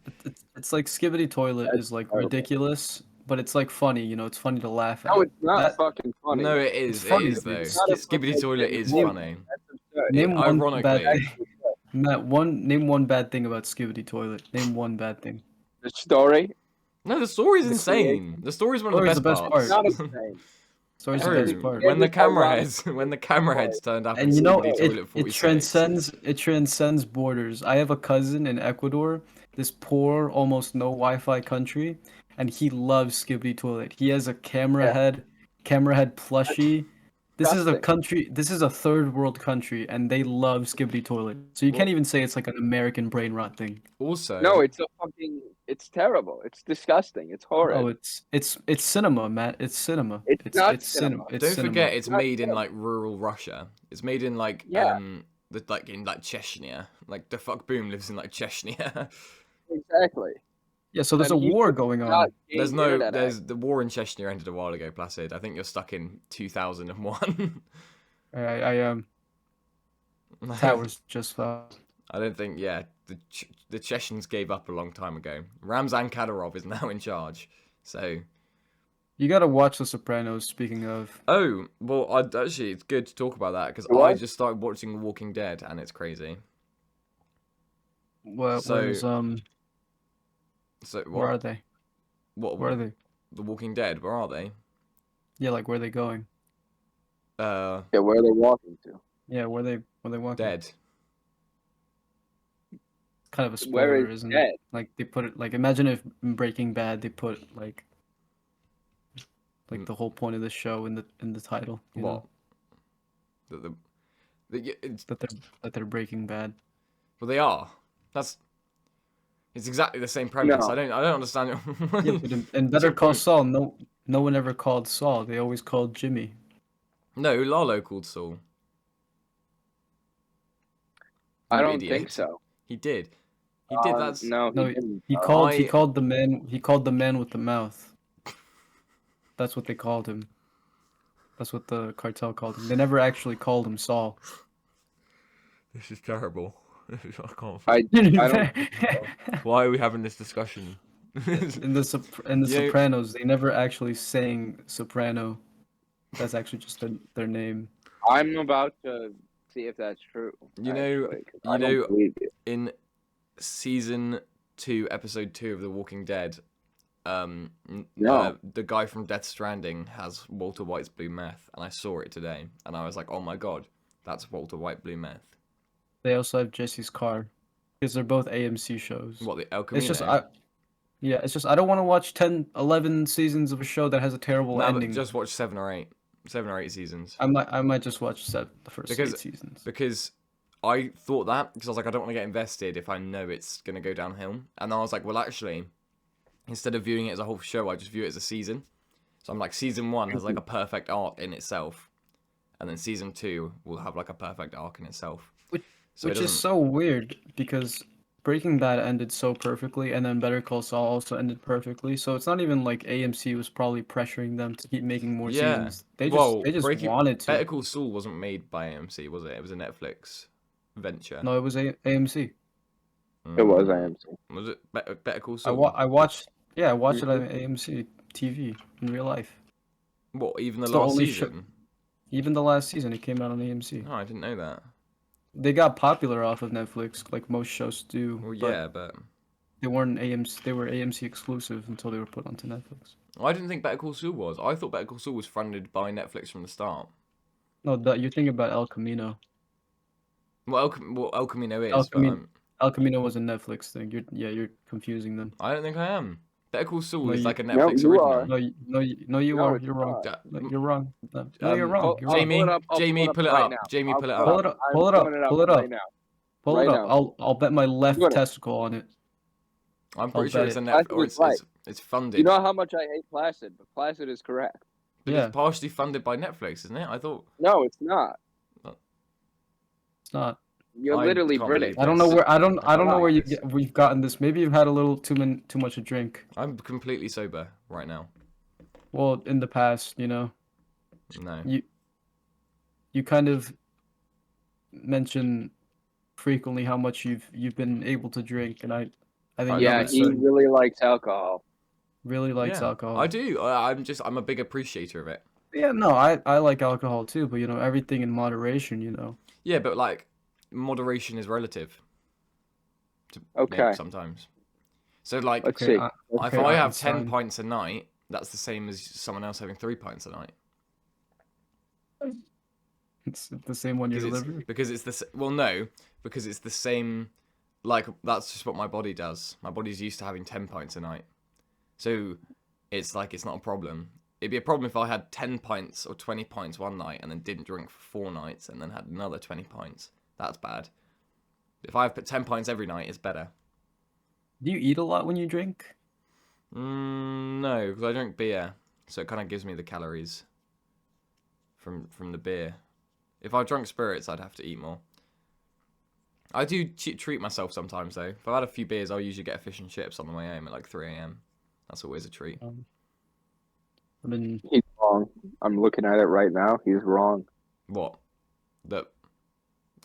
Speaker 2: It's like 𝗬𝗂𝘂𝗺𝗃
Speaker 4: That's
Speaker 2: is like
Speaker 4: terrible.
Speaker 2: ridiculous, but it's like funny. It's funny to laugh at.
Speaker 4: No, it's not
Speaker 2: That-
Speaker 4: fucking funny.
Speaker 3: No, it is.
Speaker 2: It's funny,
Speaker 3: It is
Speaker 2: dude.
Speaker 3: though.
Speaker 2: It's
Speaker 4: not a
Speaker 3: Skibbity
Speaker 4: fucking
Speaker 3: toilet is
Speaker 4: name.
Speaker 3: funny.
Speaker 4: That's absurd.
Speaker 2: Name one
Speaker 3: Ironically.
Speaker 2: bad thing. Matt, name one bad thing about 𝗬𝗂𝘂𝗺𝗃. Name one bad thing.
Speaker 4: The story.
Speaker 3: No, the story's
Speaker 2: The
Speaker 3: insane. The story's one of the
Speaker 2: Story's
Speaker 3: best
Speaker 2: the
Speaker 3: parts.
Speaker 2: best
Speaker 4: Not insane.
Speaker 2: Story's the
Speaker 3: True.
Speaker 2: best part.
Speaker 3: When the
Speaker 4: It's
Speaker 3: camera
Speaker 4: ironic.
Speaker 3: heads, when the camera heads turned up
Speaker 2: And
Speaker 3: in
Speaker 2: you know,
Speaker 3: Skibbity Toilet
Speaker 2: it
Speaker 3: 46.
Speaker 2: transcends borders. I have a cousin in Ecuador, this poor, almost no Wi-Fi country, and he loves 𝗬𝗂𝘂𝗺𝗃. He has a camera head plushie. This is a
Speaker 4: disgusting.
Speaker 2: country. This is a third world country, and they love 𝗬𝗂𝘂𝗺𝗃. So you can't even say it's like an American brain rot thing.
Speaker 3: Also,
Speaker 4: No, it's terrible. It's disgusting. It's horrid.
Speaker 2: Oh, it's cinema, Matt. It's cinema.
Speaker 4: It's not cinema.
Speaker 2: It's
Speaker 3: don't
Speaker 2: cinema.
Speaker 3: forget it's
Speaker 4: Not
Speaker 3: made in
Speaker 4: good.
Speaker 3: like rural Russia. It's made in like
Speaker 4: Yeah.
Speaker 3: in like Chechnya. Like the fuck boom lives in like Chechnya.
Speaker 4: Exactly.
Speaker 2: Yeah, so there's a
Speaker 4: And you
Speaker 2: war
Speaker 4: could
Speaker 2: going on.
Speaker 4: not gain internet
Speaker 3: there's the war in Chechnya ended a while ago, Placid. I think you're stuck in 2001.
Speaker 2: I towers just fell.
Speaker 3: I don't think the Chechens gave up a long time ago. Ramzan Kadyrov is now in charge. So
Speaker 2: You gotta watch The Sopranos. Speaking of,
Speaker 3: oh well, actually it's good to talk about that because
Speaker 4: What?
Speaker 3: I just started watching The Walking Dead and it's crazy.
Speaker 2: where
Speaker 3: So- So
Speaker 2: where are
Speaker 3: what?
Speaker 2: they?
Speaker 3: What?
Speaker 2: Where are they?
Speaker 3: The Walking Dead? Where are they?
Speaker 2: Yeah, like where are they going?
Speaker 4: Yeah, where are they walking to?
Speaker 2: Yeah, where they walking?
Speaker 3: Dead.
Speaker 2: Kind of a
Speaker 4: Where
Speaker 2: spoiler,
Speaker 4: is
Speaker 2: isn't
Speaker 4: dead?
Speaker 2: it? Like they put it. Like imagine if in Breaking Bad they put like
Speaker 3: Mm.
Speaker 2: the whole point of the show in the title. You
Speaker 3: What?
Speaker 2: know,
Speaker 3: It's,
Speaker 2: that they're Breaking Bad.
Speaker 3: well, they are. It's exactly the same premise.
Speaker 4: No.
Speaker 3: I don't understand.
Speaker 2: Yeah, but in Better Call Saul, no one ever called Saul. They always called Jimmy.
Speaker 3: No, Lalo called Saul.
Speaker 4: I
Speaker 3: You
Speaker 4: don't
Speaker 3: idiot.
Speaker 4: think so.
Speaker 3: He did. He did. That's
Speaker 4: No,
Speaker 2: No,
Speaker 4: he didn't.
Speaker 2: He called the man with the mouth. That's what they called him. That's what the cartel called him. They never actually called him Saul.
Speaker 3: This is terrible. I can't.
Speaker 4: I don't.
Speaker 3: Why are we having this discussion?
Speaker 2: in the
Speaker 3: Yeah.
Speaker 2: Sopranos, they never actually sang soprano. That's actually just their name.
Speaker 4: I'm about to see if that's true.
Speaker 3: You know-
Speaker 4: actually, 'cause
Speaker 3: you
Speaker 4: I don't
Speaker 3: know-
Speaker 4: believe you.
Speaker 3: In season 2, episode 2 of The Walking Dead,
Speaker 4: No.
Speaker 3: the guy from Death Stranding has Walter White's blue meth, and I saw it today, and I was like, oh my god, that's Walter White blue meth.
Speaker 2: They also have Jesse's car, because they're both AMC shows.
Speaker 3: What, the El Camino?
Speaker 2: It's just I don't want to watch 10, 11 seasons of a show that has a terrible
Speaker 3: No, but
Speaker 2: ending.
Speaker 3: just watch 7 or 8 seasons.
Speaker 2: I might just watch the first
Speaker 3: Because-
Speaker 2: 8 seasons.
Speaker 3: Because I thought that, because I was like, I don't want to get invested if I know it's going to go downhill. And then I was like, well, actually, instead of viewing it as a whole show, I just view it as a season. So I'm like, season 1 has like a perfect arc in itself. And then season 2 will have like a perfect arc in itself. So
Speaker 2: Which is so weird because Breaking Bad ended so perfectly, and then Better Call Saul also ended perfectly. So it's not even like AMC was probably pressuring them to keep making more
Speaker 3: Yeah.
Speaker 2: seasons. They
Speaker 3: Well,
Speaker 2: just wanted to.
Speaker 3: Better Call Saul wasn't made by AMC, was it? It was a Netflix venture.
Speaker 2: No, it was AMC.
Speaker 4: It was
Speaker 3: Mm.
Speaker 4: AMC.
Speaker 3: Was it Better Call
Speaker 2: I
Speaker 3: Saul?
Speaker 2: I watched it on AMC TV in real life.
Speaker 3: What, even the
Speaker 2: It's the
Speaker 3: last
Speaker 2: only
Speaker 3: season?
Speaker 2: Even the last season, it came out on AMC.
Speaker 3: Oh, I didn't know that.
Speaker 2: They got popular off of Netflix, like most shows do.
Speaker 3: Well,
Speaker 2: but
Speaker 3: yeah, but
Speaker 2: they weren't AMC. They were AMC exclusive until they were put onto Netflix.
Speaker 3: I didn't think Better Call Saul was. I thought Better Call Saul was funded by Netflix from the start.
Speaker 2: No, that you're thinking about El Camino.
Speaker 3: What El Camino is,
Speaker 2: El
Speaker 3: but
Speaker 2: Camino, El Camino was a Netflix thing. You're confusing them.
Speaker 3: I don't think I am. Better Call Saul
Speaker 2: No,
Speaker 3: is
Speaker 2: you-
Speaker 3: like a
Speaker 4: No,
Speaker 3: Netflix
Speaker 4: you
Speaker 3: original.
Speaker 4: are.
Speaker 2: No, you
Speaker 4: No,
Speaker 2: are.
Speaker 4: it's
Speaker 2: You're wrong.
Speaker 4: not.
Speaker 2: No, you're wrong. No, you're wrong.
Speaker 4: I'll
Speaker 2: You're wrong.
Speaker 3: Jamie,
Speaker 4: pull it up. I'll
Speaker 3: Jamie, pull it
Speaker 4: right
Speaker 3: up.
Speaker 4: now.
Speaker 3: Jamie,
Speaker 4: I'll
Speaker 3: pull it
Speaker 2: Pull
Speaker 3: up.
Speaker 2: it up.
Speaker 4: I'm
Speaker 2: Pull it up.
Speaker 4: pulling
Speaker 2: Pull it up.
Speaker 4: right now.
Speaker 2: Pull
Speaker 4: Right
Speaker 2: it up.
Speaker 4: now.
Speaker 2: I'll bet my left
Speaker 4: Good.
Speaker 2: testicle on it.
Speaker 3: I'm
Speaker 2: I'll
Speaker 3: pretty sure
Speaker 2: bet
Speaker 3: it's a
Speaker 2: it.
Speaker 3: Netflix,
Speaker 4: Placid
Speaker 3: or
Speaker 4: is right.
Speaker 3: it's funded.
Speaker 4: You know how much I hate Placid, but Placid is correct.
Speaker 3: But
Speaker 2: Yeah.
Speaker 3: it's partially funded by Netflix, isn't it? I thought.
Speaker 4: No, it's not.
Speaker 2: It's not.
Speaker 4: You're
Speaker 3: I
Speaker 4: literally
Speaker 3: can't
Speaker 4: British.
Speaker 3: believe
Speaker 2: I don't know where. I don't know where
Speaker 3: this.
Speaker 2: we've gotten this. Maybe you've had a little too much to drink.
Speaker 3: I'm completely sober right now.
Speaker 2: Well, in the past,
Speaker 3: No.
Speaker 2: you kind of mention frequently how much you've been able to drink, and I think
Speaker 4: Yeah,
Speaker 2: that
Speaker 4: he
Speaker 2: person
Speaker 4: really likes alcohol.
Speaker 2: really likes
Speaker 3: Yeah,
Speaker 2: alcohol.
Speaker 3: I do. I'm a big appreciator of it.
Speaker 2: Yeah, no, I like alcohol too, but everything in moderation,
Speaker 3: Yeah, but like moderation is relative.
Speaker 4: Okay.
Speaker 3: Sometimes. So like,
Speaker 4: Let's
Speaker 2: Okay,
Speaker 4: see.
Speaker 3: if
Speaker 2: okay,
Speaker 3: I have 10
Speaker 2: Einstein.
Speaker 3: pints a night, that's the same as someone else having 3 pints a night.
Speaker 2: It's the same one you deliver.
Speaker 3: Because it's because it's the same. Like that's just what my body does. My body's used to having 10 pints a night, so it's not a problem. It'd be a problem if I had 10 pints or 20 pints one night and then didn't drink for 4 nights and then had another 20 pints. That's bad. If I have 10 pints every night, it's better.
Speaker 2: Do you eat a lot when you drink?
Speaker 3: No, because I drink beer, so it kind of gives me the calories from the beer. If I drank spirits, I'd have to eat more. I do treat myself sometimes, though. If I've had a few beers, I'll usually get a fish and chips on the way home at like 3 a.m. That's always a treat.
Speaker 2: I mean,
Speaker 4: He's wrong. I'm looking at it right now. He's wrong.
Speaker 3: What? The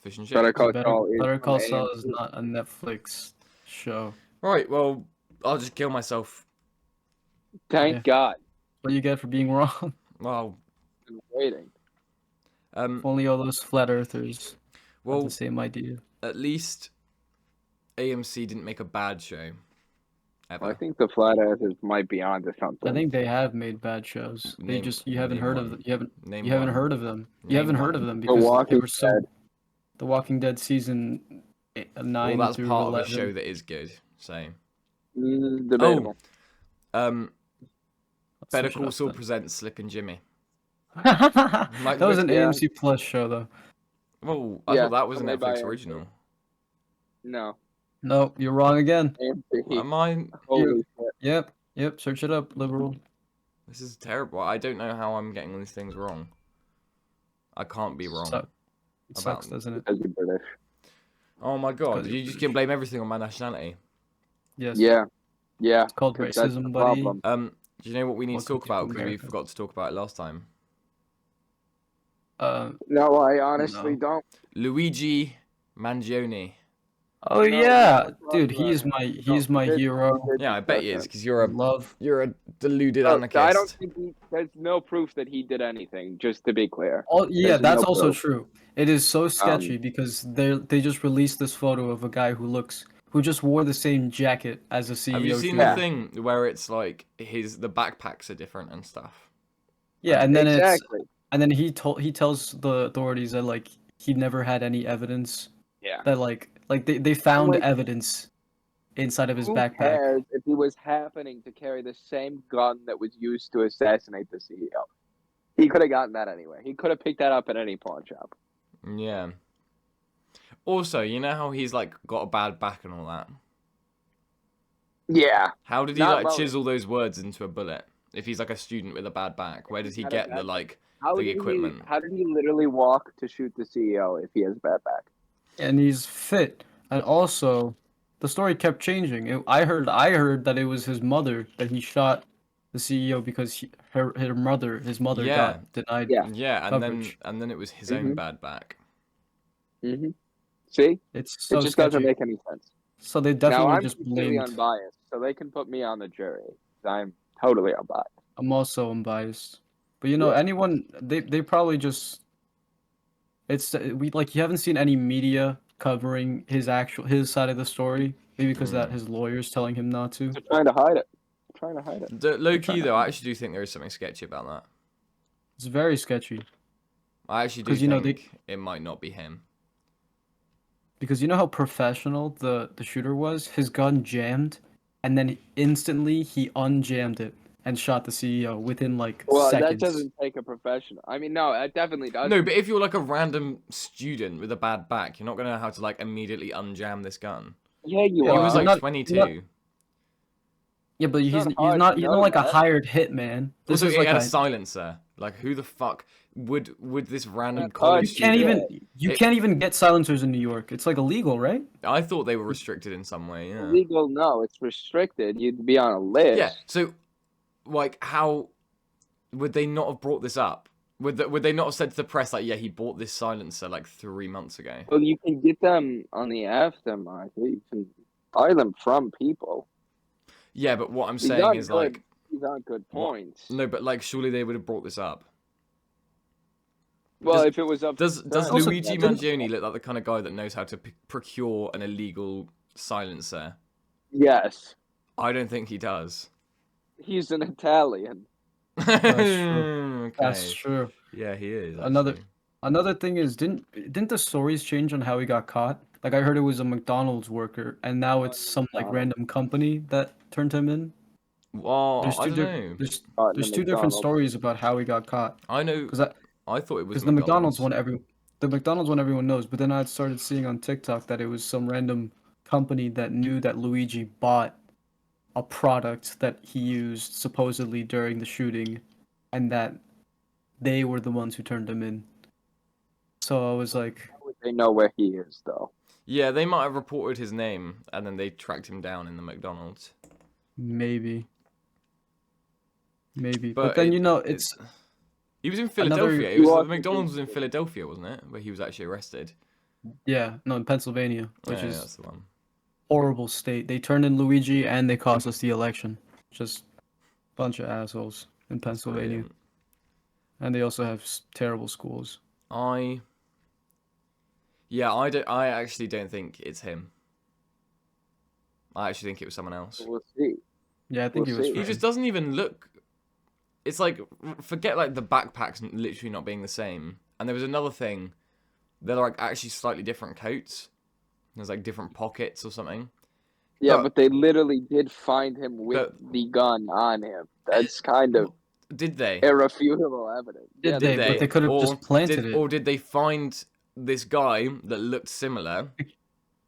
Speaker 3: fish and chips?
Speaker 4: Better Call Saul is
Speaker 2: Better Call
Speaker 4: on
Speaker 2: Saul
Speaker 4: AMC.
Speaker 2: is not a Netflix show.
Speaker 3: Right, well, I'll just kill myself.
Speaker 4: Thank
Speaker 2: Yeah.
Speaker 4: God.
Speaker 2: What do you get for being wrong?
Speaker 3: Well,
Speaker 4: I'm waiting.
Speaker 2: If only all those flat earthers had
Speaker 3: well,
Speaker 2: the same idea.
Speaker 3: at least AMC didn't make a bad show. Ever.
Speaker 4: I think the flat earthers might be onto something.
Speaker 2: I think they have made bad shows. You haven't heard of them. You haven't heard of them. You haven't heard of them because they
Speaker 4: Walking
Speaker 2: were so.
Speaker 4: Dead.
Speaker 2: The Walking Dead season 9
Speaker 3: Well, that's
Speaker 2: through
Speaker 3: part
Speaker 2: 11.
Speaker 3: of a show that is good. So,
Speaker 4: Debatable.
Speaker 3: Better
Speaker 2: Switch it
Speaker 3: Call
Speaker 2: up
Speaker 3: Saul
Speaker 2: then.
Speaker 3: presents Slick and Jimmy.
Speaker 2: That was an
Speaker 4: Yeah.
Speaker 2: AMC Plus show, though.
Speaker 3: Well, I
Speaker 4: Yeah,
Speaker 3: thought that was a
Speaker 4: made by
Speaker 3: Netflix
Speaker 4: AMC.
Speaker 3: original.
Speaker 4: No.
Speaker 2: No, you're wrong again.
Speaker 4: AMC.
Speaker 3: Am I?
Speaker 4: Holy shit.
Speaker 2: Yep. Search it up, liberal.
Speaker 3: This is terrible. I don't know how I'm getting these things wrong. I can't be wrong.
Speaker 2: It sucks, doesn't it?
Speaker 4: Because you're British.
Speaker 3: Oh my god,
Speaker 2: Because
Speaker 3: you just can blame everything on my nationality.
Speaker 2: Yes.
Speaker 4: Yeah. Yeah.
Speaker 2: It's called
Speaker 4: 'cause that's the
Speaker 2: racism, buddy.
Speaker 4: problem.
Speaker 3: Do you know what we need to
Speaker 2: Welcome
Speaker 3: talk
Speaker 2: to
Speaker 3: about? Because we
Speaker 2: America.
Speaker 3: forgot to talk about it last time.
Speaker 4: No, I honestly
Speaker 2: No.
Speaker 4: don't.
Speaker 3: Luigi Mangione.
Speaker 2: Oh
Speaker 4: No,
Speaker 2: yeah,
Speaker 4: no,
Speaker 2: dude,
Speaker 4: no,
Speaker 2: he's
Speaker 4: no,
Speaker 2: my
Speaker 4: no,
Speaker 2: hero.
Speaker 3: Yeah, I bet he is, because you're
Speaker 2: Love.
Speaker 3: a deluded
Speaker 4: No,
Speaker 3: anarchist.
Speaker 4: I don't think there's no proof that he did anything, just to be clear.
Speaker 2: Oh yeah,
Speaker 4: There's
Speaker 2: that's
Speaker 4: no
Speaker 2: also
Speaker 4: proof.
Speaker 2: true. It is so sketchy because they just released this photo of a guy who just wore the same jacket as a CEO.
Speaker 3: Have you seen
Speaker 4: Yeah.
Speaker 3: the thing where it's like the backpacks are different and stuff?
Speaker 2: Yeah, and then
Speaker 4: Exactly.
Speaker 2: he tells the authorities that like he never had any evidence
Speaker 4: Yeah.
Speaker 2: that like they found
Speaker 4: like,
Speaker 2: evidence inside of his
Speaker 4: Who
Speaker 2: backpack.
Speaker 4: cares if he was happening to carry the same gun that was used to assassinate the CEO? He could have gotten that anyway. He could have picked that up at any pawn shop.
Speaker 3: Yeah. Also, you know how he's like got a bad back and all that?
Speaker 4: Yeah.
Speaker 3: How did he
Speaker 4: Not
Speaker 3: like
Speaker 4: relevant.
Speaker 3: chisel those words into a bullet? If he's like a student with a bad back, where does he get the like
Speaker 4: How
Speaker 3: the
Speaker 4: did
Speaker 3: equipment?
Speaker 4: How did he literally walk to shoot the CEO if he has a bad back?
Speaker 2: And he's fit. And also, the story kept changing. I heard that it was his mother that he shot the CEO because his mother
Speaker 3: Yeah.
Speaker 2: got denied.
Speaker 4: Yeah.
Speaker 3: Yeah,
Speaker 2: coverage.
Speaker 3: and then it was his own
Speaker 4: Mhm.
Speaker 3: bad back.
Speaker 4: Mm-hmm. See?
Speaker 2: It's so
Speaker 4: it just
Speaker 2: sketchy.
Speaker 4: doesn't make any sense.
Speaker 2: So they
Speaker 4: Now,
Speaker 2: definitely
Speaker 4: I'm
Speaker 2: just
Speaker 4: completely
Speaker 2: blamed.
Speaker 4: unbiased, so they can put me on the jury. I'm totally unbiased.
Speaker 2: I'm also unbiased. But
Speaker 4: Yeah.
Speaker 2: anyone they probably just you haven't seen any media covering his side of the story, maybe because that his lawyer's telling him not to.
Speaker 4: They're trying to hide it. They're trying to hide it.
Speaker 3: Low key though, I actually do think there is something sketchy about that.
Speaker 2: It's very sketchy.
Speaker 3: I actually do
Speaker 2: 'Cause, you know,
Speaker 3: think it might not be him.
Speaker 2: Because you know how professional the shooter was? His gun jammed, and then instantly he unjammed it and shot the CEO within like
Speaker 4: Well,
Speaker 2: seconds.
Speaker 4: that doesn't take a professional. I mean, no, it definitely does.
Speaker 3: No, but if you're like a random student with a bad back, you're not gonna know how to like immediately unjam this gun.
Speaker 4: Yeah, you
Speaker 3: He
Speaker 4: are.
Speaker 3: was like
Speaker 2: not-
Speaker 3: 22.
Speaker 2: Yeah, but he's
Speaker 4: not hard
Speaker 2: not
Speaker 4: to
Speaker 2: he's
Speaker 4: know
Speaker 2: not like a
Speaker 4: that.
Speaker 2: hired hitman. This
Speaker 3: Also,
Speaker 2: is
Speaker 3: he
Speaker 2: like
Speaker 3: had a
Speaker 2: a
Speaker 3: silencer. Like, who the fuck would this random
Speaker 4: That's
Speaker 3: college
Speaker 2: you can't
Speaker 3: student?
Speaker 2: even you
Speaker 3: It-
Speaker 2: can't even get silencers in New York. It's like illegal, right?
Speaker 3: I thought they were restricted in some way. Yeah.
Speaker 4: Illegal? No, it's restricted. You'd be on a list.
Speaker 3: Yeah. So, like, how would they not have brought this up? Would they not have said to the press like, yeah, he bought this silencer like 3 months ago?
Speaker 4: Well, you can get them on the aftermarket. You can buy them from people.
Speaker 3: Yeah, but what I'm
Speaker 4: These
Speaker 3: saying
Speaker 4: aren't
Speaker 3: is
Speaker 4: good-
Speaker 3: like,
Speaker 4: these aren't good
Speaker 3: What?
Speaker 4: points.
Speaker 3: no, but like, surely they would have brought this up.
Speaker 4: Well,
Speaker 3: Does-
Speaker 4: if it was up,
Speaker 3: Does
Speaker 4: to them,
Speaker 2: Also,
Speaker 3: Luigi
Speaker 2: didn't-
Speaker 3: Mangione look like the kind of guy that knows how to procure an illegal silencer?
Speaker 4: yes,
Speaker 3: I don't think he does.
Speaker 4: he's an Italian.
Speaker 2: That's
Speaker 3: Okay.
Speaker 2: That's true.
Speaker 3: Yeah, he is.
Speaker 2: Another-
Speaker 3: actually.
Speaker 2: Another thing is, didn't the stories change on how he got caught? Like I heard it was a McDonald's worker, and now it's some like random company that turned him in.
Speaker 3: Well,
Speaker 2: There's
Speaker 3: I
Speaker 2: two
Speaker 3: don't
Speaker 2: di-
Speaker 3: know.
Speaker 2: there's
Speaker 4: Caught in
Speaker 2: there's
Speaker 4: the
Speaker 2: two different
Speaker 4: McDonald's.
Speaker 2: stories about how he got caught.
Speaker 3: I know.
Speaker 2: Because
Speaker 3: I thought it was
Speaker 2: the McDonald's one everyone knows, but then I started seeing on TikTok that it was some random company that knew that Luigi bought a product that he used supposedly during the shooting, and that they were the ones who turned him in. So I was like,
Speaker 4: They know where he is, though.
Speaker 3: Yeah, they might have reported his name and then they tracked him down in the McDonald's.
Speaker 2: maybe. But
Speaker 3: But
Speaker 2: then
Speaker 3: it-
Speaker 2: you know it's
Speaker 3: He was in
Speaker 2: Another-
Speaker 3: Philadelphia. It
Speaker 4: You
Speaker 3: was
Speaker 4: are-
Speaker 3: the McDonald's was in Philadelphia, wasn't it? Where he was actually arrested.
Speaker 2: in Pennsylvania, which
Speaker 3: Yeah,
Speaker 2: is
Speaker 3: that's the one.
Speaker 2: horrible state. They turned in Luigi and they cost us the election. Just bunch of assholes in Pennsylvania,
Speaker 3: Brilliant.
Speaker 2: and they also have terrible schools.
Speaker 3: I actually don't think it's him. I actually think it was someone else.
Speaker 4: We'll see.
Speaker 2: Yeah, I think
Speaker 4: We'll
Speaker 2: he was.
Speaker 4: see.
Speaker 3: He
Speaker 2: French.
Speaker 3: just doesn't even look. It's like, forget like the backpacks literally not being the same. And there was another thing. They're like actually slightly different coats. There's like different pockets or something.
Speaker 4: Yeah,
Speaker 3: But-
Speaker 4: but they literally did find him with the gun on him. That's kind of
Speaker 3: Did they?
Speaker 4: irrefutable evidence.
Speaker 2: Did
Speaker 4: Yeah,
Speaker 2: they? But they could have
Speaker 3: Or
Speaker 2: just planted it.
Speaker 3: Or did they find this guy that looked similar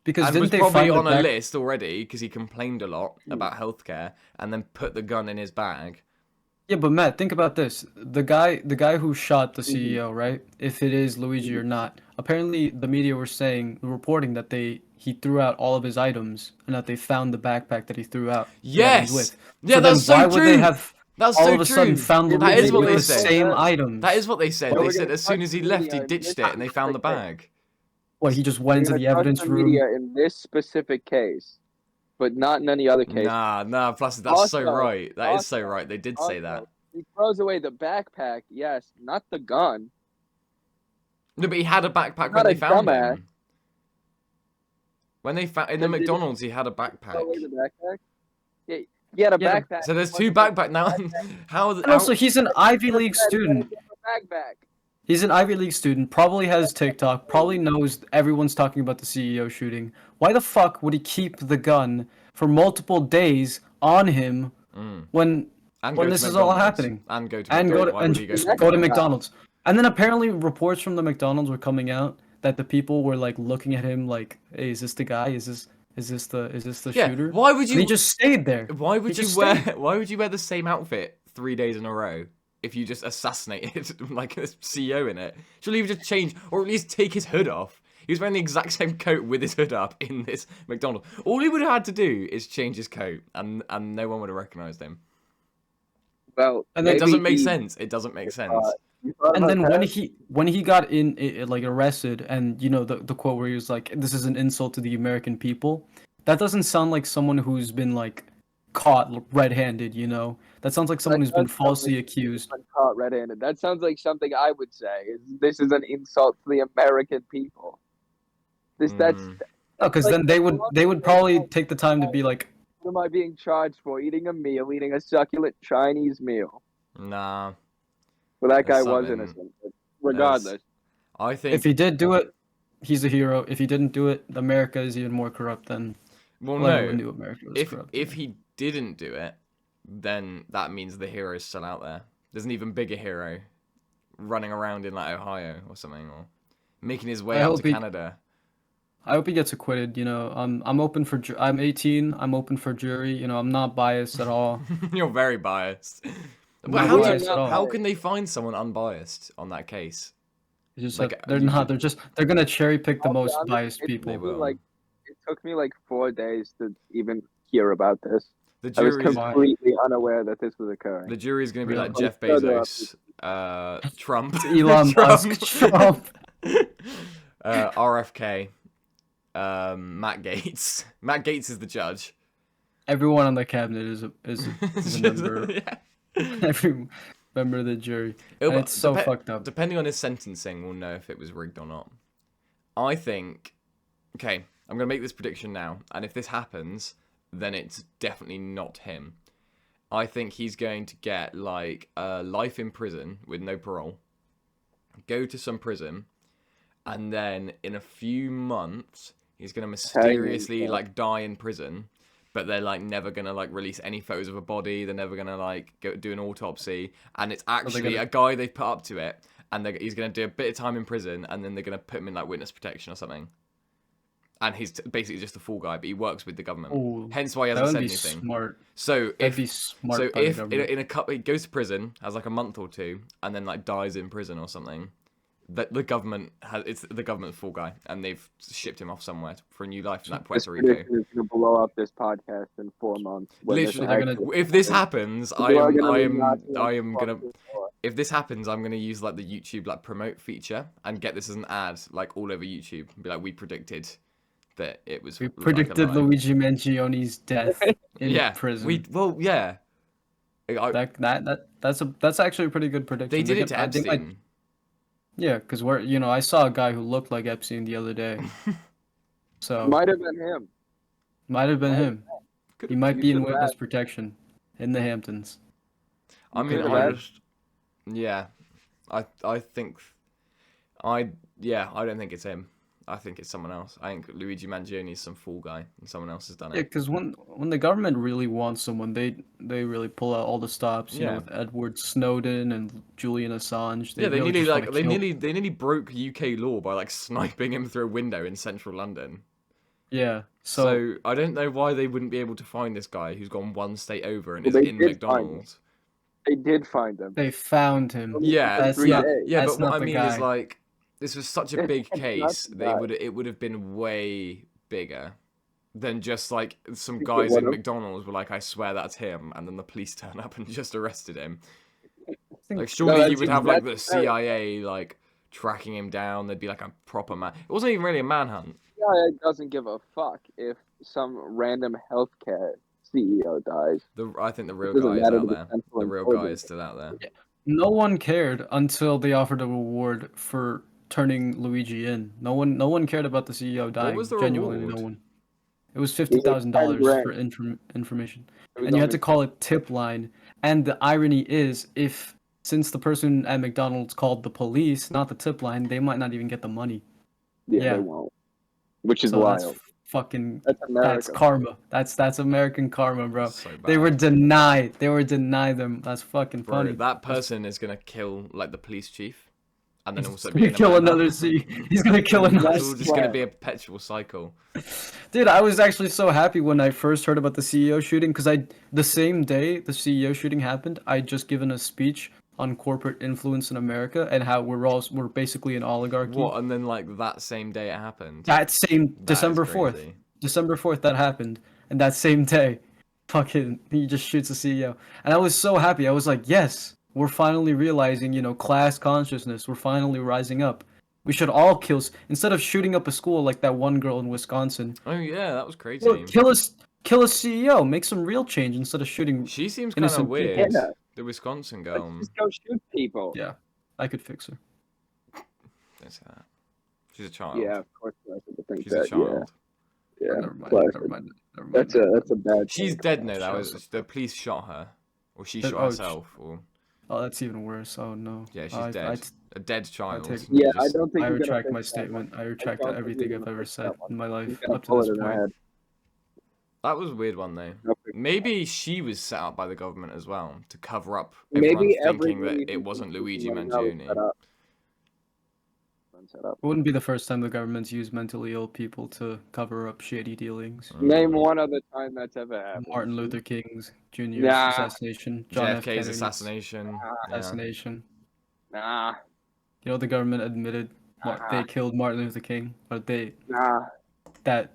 Speaker 2: Because
Speaker 3: and
Speaker 2: didn't
Speaker 3: was
Speaker 2: they
Speaker 3: probably
Speaker 2: find the
Speaker 3: on a
Speaker 2: back-
Speaker 3: list already because he complained a lot about healthcare and then put the gun in his bag?
Speaker 2: Yeah, but Matt, think about this. The guy who shot the CEO, right? If it is Luigi or not. Apparently the media were reporting that he threw out all of his items and that they found the backpack that he threw out. that he was
Speaker 3: Yes!
Speaker 2: with.
Speaker 3: Yeah,
Speaker 2: then
Speaker 3: that's so
Speaker 2: why
Speaker 3: true!
Speaker 2: would they have
Speaker 3: That's
Speaker 2: all
Speaker 3: so
Speaker 2: of a
Speaker 3: true!
Speaker 2: sudden found
Speaker 4: That
Speaker 2: Luigi
Speaker 3: is what
Speaker 2: with
Speaker 3: they
Speaker 2: the
Speaker 3: said.
Speaker 2: same items?
Speaker 3: That is what they said.
Speaker 4: Well,
Speaker 3: They
Speaker 4: we're
Speaker 3: said
Speaker 4: gonna
Speaker 3: as soon
Speaker 4: touch
Speaker 3: as he
Speaker 4: the
Speaker 3: left, he
Speaker 4: media in
Speaker 3: ditched
Speaker 4: this
Speaker 3: it and they found the
Speaker 4: specific
Speaker 3: bag.
Speaker 2: What, he just went into
Speaker 4: We're
Speaker 2: the
Speaker 4: gonna touch
Speaker 2: evidence
Speaker 4: the
Speaker 2: room?
Speaker 4: media in this specific case, but not in any other case.
Speaker 3: Nah, Placid, that's so
Speaker 4: Also-
Speaker 3: right. That is so
Speaker 4: also-
Speaker 3: right. They did say that.
Speaker 4: Also, he throws away the backpack, yes, not the gun.
Speaker 3: No, but he had a backpack when
Speaker 4: Not
Speaker 3: they
Speaker 4: a
Speaker 3: found
Speaker 4: dumbass.
Speaker 3: him. When they found in the
Speaker 4: Then did he
Speaker 3: McDonald's, he had a
Speaker 4: Throw away the
Speaker 3: backpack.
Speaker 4: backpack. Yeah, he had a
Speaker 2: Yeah,
Speaker 4: backpack.
Speaker 3: So there's
Speaker 4: What
Speaker 3: two
Speaker 4: did the
Speaker 3: backpack now. How?
Speaker 2: And also, he's an Ivy League
Speaker 4: backpack
Speaker 2: student.
Speaker 4: get the backpack?
Speaker 2: He's an Ivy League student, probably has TikTok, probably knows everyone's talking about the CEO shooting. Why the fuck would he keep the gun for multiple days on him when
Speaker 3: And
Speaker 2: when
Speaker 3: go
Speaker 2: this
Speaker 3: to
Speaker 2: is all
Speaker 3: McDonald's.
Speaker 2: happening?
Speaker 3: And go to
Speaker 2: And go
Speaker 3: McDonald's.
Speaker 2: to
Speaker 3: Why
Speaker 2: and
Speaker 3: would he go
Speaker 2: just
Speaker 3: to
Speaker 2: go to
Speaker 3: McDonald's?
Speaker 2: McDonald's. And then apparently reports from the McDonald's were coming out that the people were like looking at him like, "Hey, is this the guy? Is this the
Speaker 3: Yeah.
Speaker 2: shooter?"
Speaker 3: Why would
Speaker 2: And he
Speaker 3: you?
Speaker 2: just stayed there.
Speaker 3: Why would
Speaker 2: He
Speaker 3: you
Speaker 2: just
Speaker 3: wear?
Speaker 2: stayed.
Speaker 3: Why would you wear the same outfit 3 days in a row if you just assassinated like a CEO in it? Surely he would just change, or at least take his hood off. He was wearing the exact same coat with his hood up in this McDonald's. All he would have had to do is change his coat, and no one would have recognized him.
Speaker 4: Well,
Speaker 2: And then
Speaker 3: It
Speaker 4: maybe
Speaker 3: doesn't make
Speaker 4: he-
Speaker 3: sense. It doesn't make sense.
Speaker 4: you thought
Speaker 2: And
Speaker 4: about
Speaker 2: then
Speaker 4: that?
Speaker 2: when he got like arrested, and you know the quote where he was like, "This is an insult to the American people," that doesn't sound like someone who's been like caught red-handed. You know, that sounds like someone
Speaker 4: That
Speaker 2: who's been
Speaker 4: does sound
Speaker 2: falsely
Speaker 4: like
Speaker 2: accused.
Speaker 4: been caught red-handed. That sounds like something I would say. This is an insult to the American people. That's
Speaker 3: Mm.
Speaker 2: No, because then they would probably take the time to be like,
Speaker 4: what am I being charged for? Eating a succulent Chinese meal.
Speaker 3: Nah.
Speaker 4: Well, that guy
Speaker 3: There's
Speaker 4: was
Speaker 3: something-
Speaker 4: innocent. But regardless,
Speaker 3: I think
Speaker 2: If he did do it, he's a hero. If he didn't do it, America is even more corrupt than everyone knew America was corrupt.
Speaker 3: If he didn't do it, then that means the hero is still out there. There's an even bigger hero running around in like Ohio or something, or making his way out to Canada.
Speaker 2: I hope he gets acquitted. You know, I'm open for. I'm 18. I'm open for jury. You know, I'm not biased at all.
Speaker 3: You're very biased.
Speaker 2: But
Speaker 3: how can they find someone unbiased on that case?
Speaker 2: It's just like they're not. They're gonna cherry pick the most biased people.
Speaker 3: will.
Speaker 4: It took me like 4 days to even hear about this.
Speaker 3: The
Speaker 4: I was
Speaker 3: jury's
Speaker 4: completely unaware that this was occurring.
Speaker 3: the jury's gonna be
Speaker 2: Yeah.
Speaker 3: like Jeff Bezos, Trump,
Speaker 2: Elon Musk, Trump.
Speaker 3: RFK, Matt Gates. Matt Gates is the judge.
Speaker 2: Everyone on the cabinet is a member.
Speaker 3: Yeah.
Speaker 2: Every member of the jury. And it's so fucked up.
Speaker 3: Depending on his sentencing, we'll know if it was rigged or not. I think. Okay, I'm gonna make this prediction now, and if this happens, then it's definitely not him. I think he's going to get like life in prison with no parole. Go to some prison, and then in a few months he's gonna mysteriously like die in prison. But they're like never gonna like release any photos of a body. They're never gonna like go do an autopsy, and it's actually a guy they've put up to it, and he's gonna do a bit of time in prison, and then they're gonna put him in like witness protection or something. And he's basically just a fall guy, but he works with the government.
Speaker 2: Ooh,
Speaker 3: Hence why he hasn't said anything.
Speaker 2: Smart.
Speaker 3: So
Speaker 2: That'd be smart.
Speaker 3: so
Speaker 2: by the
Speaker 3: if
Speaker 2: government.
Speaker 3: in a couple, he goes to prison, has like a month or two, and then like dies in prison or something. That the government it's the government's fall guy, and they've shipped him off somewhere for a new life in like Puerto Rico.
Speaker 4: This is gonna blow up this podcast in 4 months.
Speaker 3: Literally, if this happens, I am gonna. If this happens, I'm gonna use like the YouTube like promote feature and get this as an ad like all over YouTube. And be like, we predicted that it was.
Speaker 2: We predicted Luigi Mangioni's death in prison. That's actually a pretty good prediction.
Speaker 3: They did it to Epstein.
Speaker 2: Yeah, because I saw a guy who looked like Epstein the other day. So
Speaker 4: might have been him.
Speaker 2: Might have been him. He might be in witness protection in the Hamptons.
Speaker 3: I mean, I don't think it's him. I think it's someone else. I think Luigi Mangione is some fool guy, and someone else has done it.
Speaker 2: Yeah, because when the government really wants someone, they really pull out all the stops. You know, with Edward Snowden and Julian Assange.
Speaker 3: They nearly broke UK law by like sniping him through a window in central London.
Speaker 2: Yeah.
Speaker 3: So I don't know why they wouldn't be able to find this guy who's gone one state over and is in McDonald's.
Speaker 4: They did find him.
Speaker 2: They found him.
Speaker 3: Yeah,
Speaker 2: that's
Speaker 3: but what I mean
Speaker 2: guy.
Speaker 3: is like. This was such a big case that it would have been way bigger than just like some guys in McDonald's were like, I swear that's him, and then the police turn up and just arrested him. Like surely you would have like the CIA like tracking him down. There'd be like a proper man. It wasn't even really a manhunt.
Speaker 4: CIA doesn't give a fuck if some random healthcare CEO dies.
Speaker 3: I think the real guy is out there. The real guy is still out there.
Speaker 2: Yeah. No one cared until they offered a reward for turning Luigi in. No one cared about the CEO dying.
Speaker 3: What was the
Speaker 2: Genuinely,
Speaker 3: reward?
Speaker 2: no one. It was $50,000 for information, and you had to call it tip line. And the irony is, since the person at McDonald's called the police, not the tip line, they might not even get the money.
Speaker 4: Yeah. They won't. Which is wild.
Speaker 2: That's karma. That's American karma, bro.
Speaker 3: So
Speaker 2: they were denied. them. That's fucking funny.
Speaker 3: That person is gonna kill like the police chief. And then also
Speaker 2: he's gonna kill another C. He's gonna kill another.
Speaker 3: It's just gonna be a perpetual cycle.
Speaker 2: Dude, I was actually so happy when I first heard about the CEO shooting because the same day the CEO shooting happened, I'd just given a speech on corporate influence in America and how we're basically an oligarchy.
Speaker 3: What? And then like that same day it happened.
Speaker 2: December 4th. December 4th that happened, and that same day, fucking he just shoots the CEO, and I was so happy. I was like, yes. We're finally realizing, class consciousness. We're finally rising up. We should all kill instead of shooting up a school like that one girl in Wisconsin.
Speaker 3: Oh yeah, that was crazy.
Speaker 2: Kill a CEO. Make some real change instead of shooting.
Speaker 3: She seems kind of weird. Yeah. The Wisconsin girl.
Speaker 4: Let's just go shoot people.
Speaker 2: Yeah, I could fix her.
Speaker 3: Don't say that. She's a child.
Speaker 4: Yeah, of course.
Speaker 3: She's a child.
Speaker 4: Yeah.
Speaker 2: Never mind.
Speaker 4: That's a bad.
Speaker 3: She's dead now. That was the police shot her, or she shot herself, or.
Speaker 2: Oh, that's even worse. Oh no.
Speaker 3: Yeah, she's dead. A dead child.
Speaker 2: take-
Speaker 3: You
Speaker 4: Yeah, I
Speaker 3: just-
Speaker 4: don't think
Speaker 2: I
Speaker 4: you're gonna
Speaker 2: retract
Speaker 4: fix
Speaker 2: my
Speaker 4: that
Speaker 2: statement.
Speaker 4: one.
Speaker 2: I retract
Speaker 4: don't think
Speaker 2: everything
Speaker 4: you're
Speaker 2: I've
Speaker 4: gonna
Speaker 2: ever
Speaker 4: fix
Speaker 2: said
Speaker 4: that one.
Speaker 2: in my life
Speaker 4: He's gonna
Speaker 2: up to
Speaker 4: pull
Speaker 2: this
Speaker 4: it in our
Speaker 2: point.
Speaker 4: head.
Speaker 3: That was a weird one though.
Speaker 4: No fix that.
Speaker 3: Maybe she was set up by the government as well to cover up
Speaker 4: Maybe
Speaker 3: everyone
Speaker 4: every
Speaker 3: thinking that
Speaker 4: Louis
Speaker 3: it wasn't Luigi
Speaker 4: right now is
Speaker 3: Mangione.
Speaker 4: set up. Set up.
Speaker 2: It wouldn't be the first time the government's used mentally ill people to cover up shady dealings.
Speaker 4: Name one other time that's ever happened.
Speaker 2: Martin Luther King's Jr.'s
Speaker 4: Nah.
Speaker 2: assassination, John F.
Speaker 3: JFK's
Speaker 2: Kennedy's
Speaker 3: assassination. Yeah.
Speaker 2: assassination.
Speaker 4: Nah,
Speaker 2: You know, the government admitted they killed Martin Luther King, or
Speaker 4: nah,
Speaker 2: that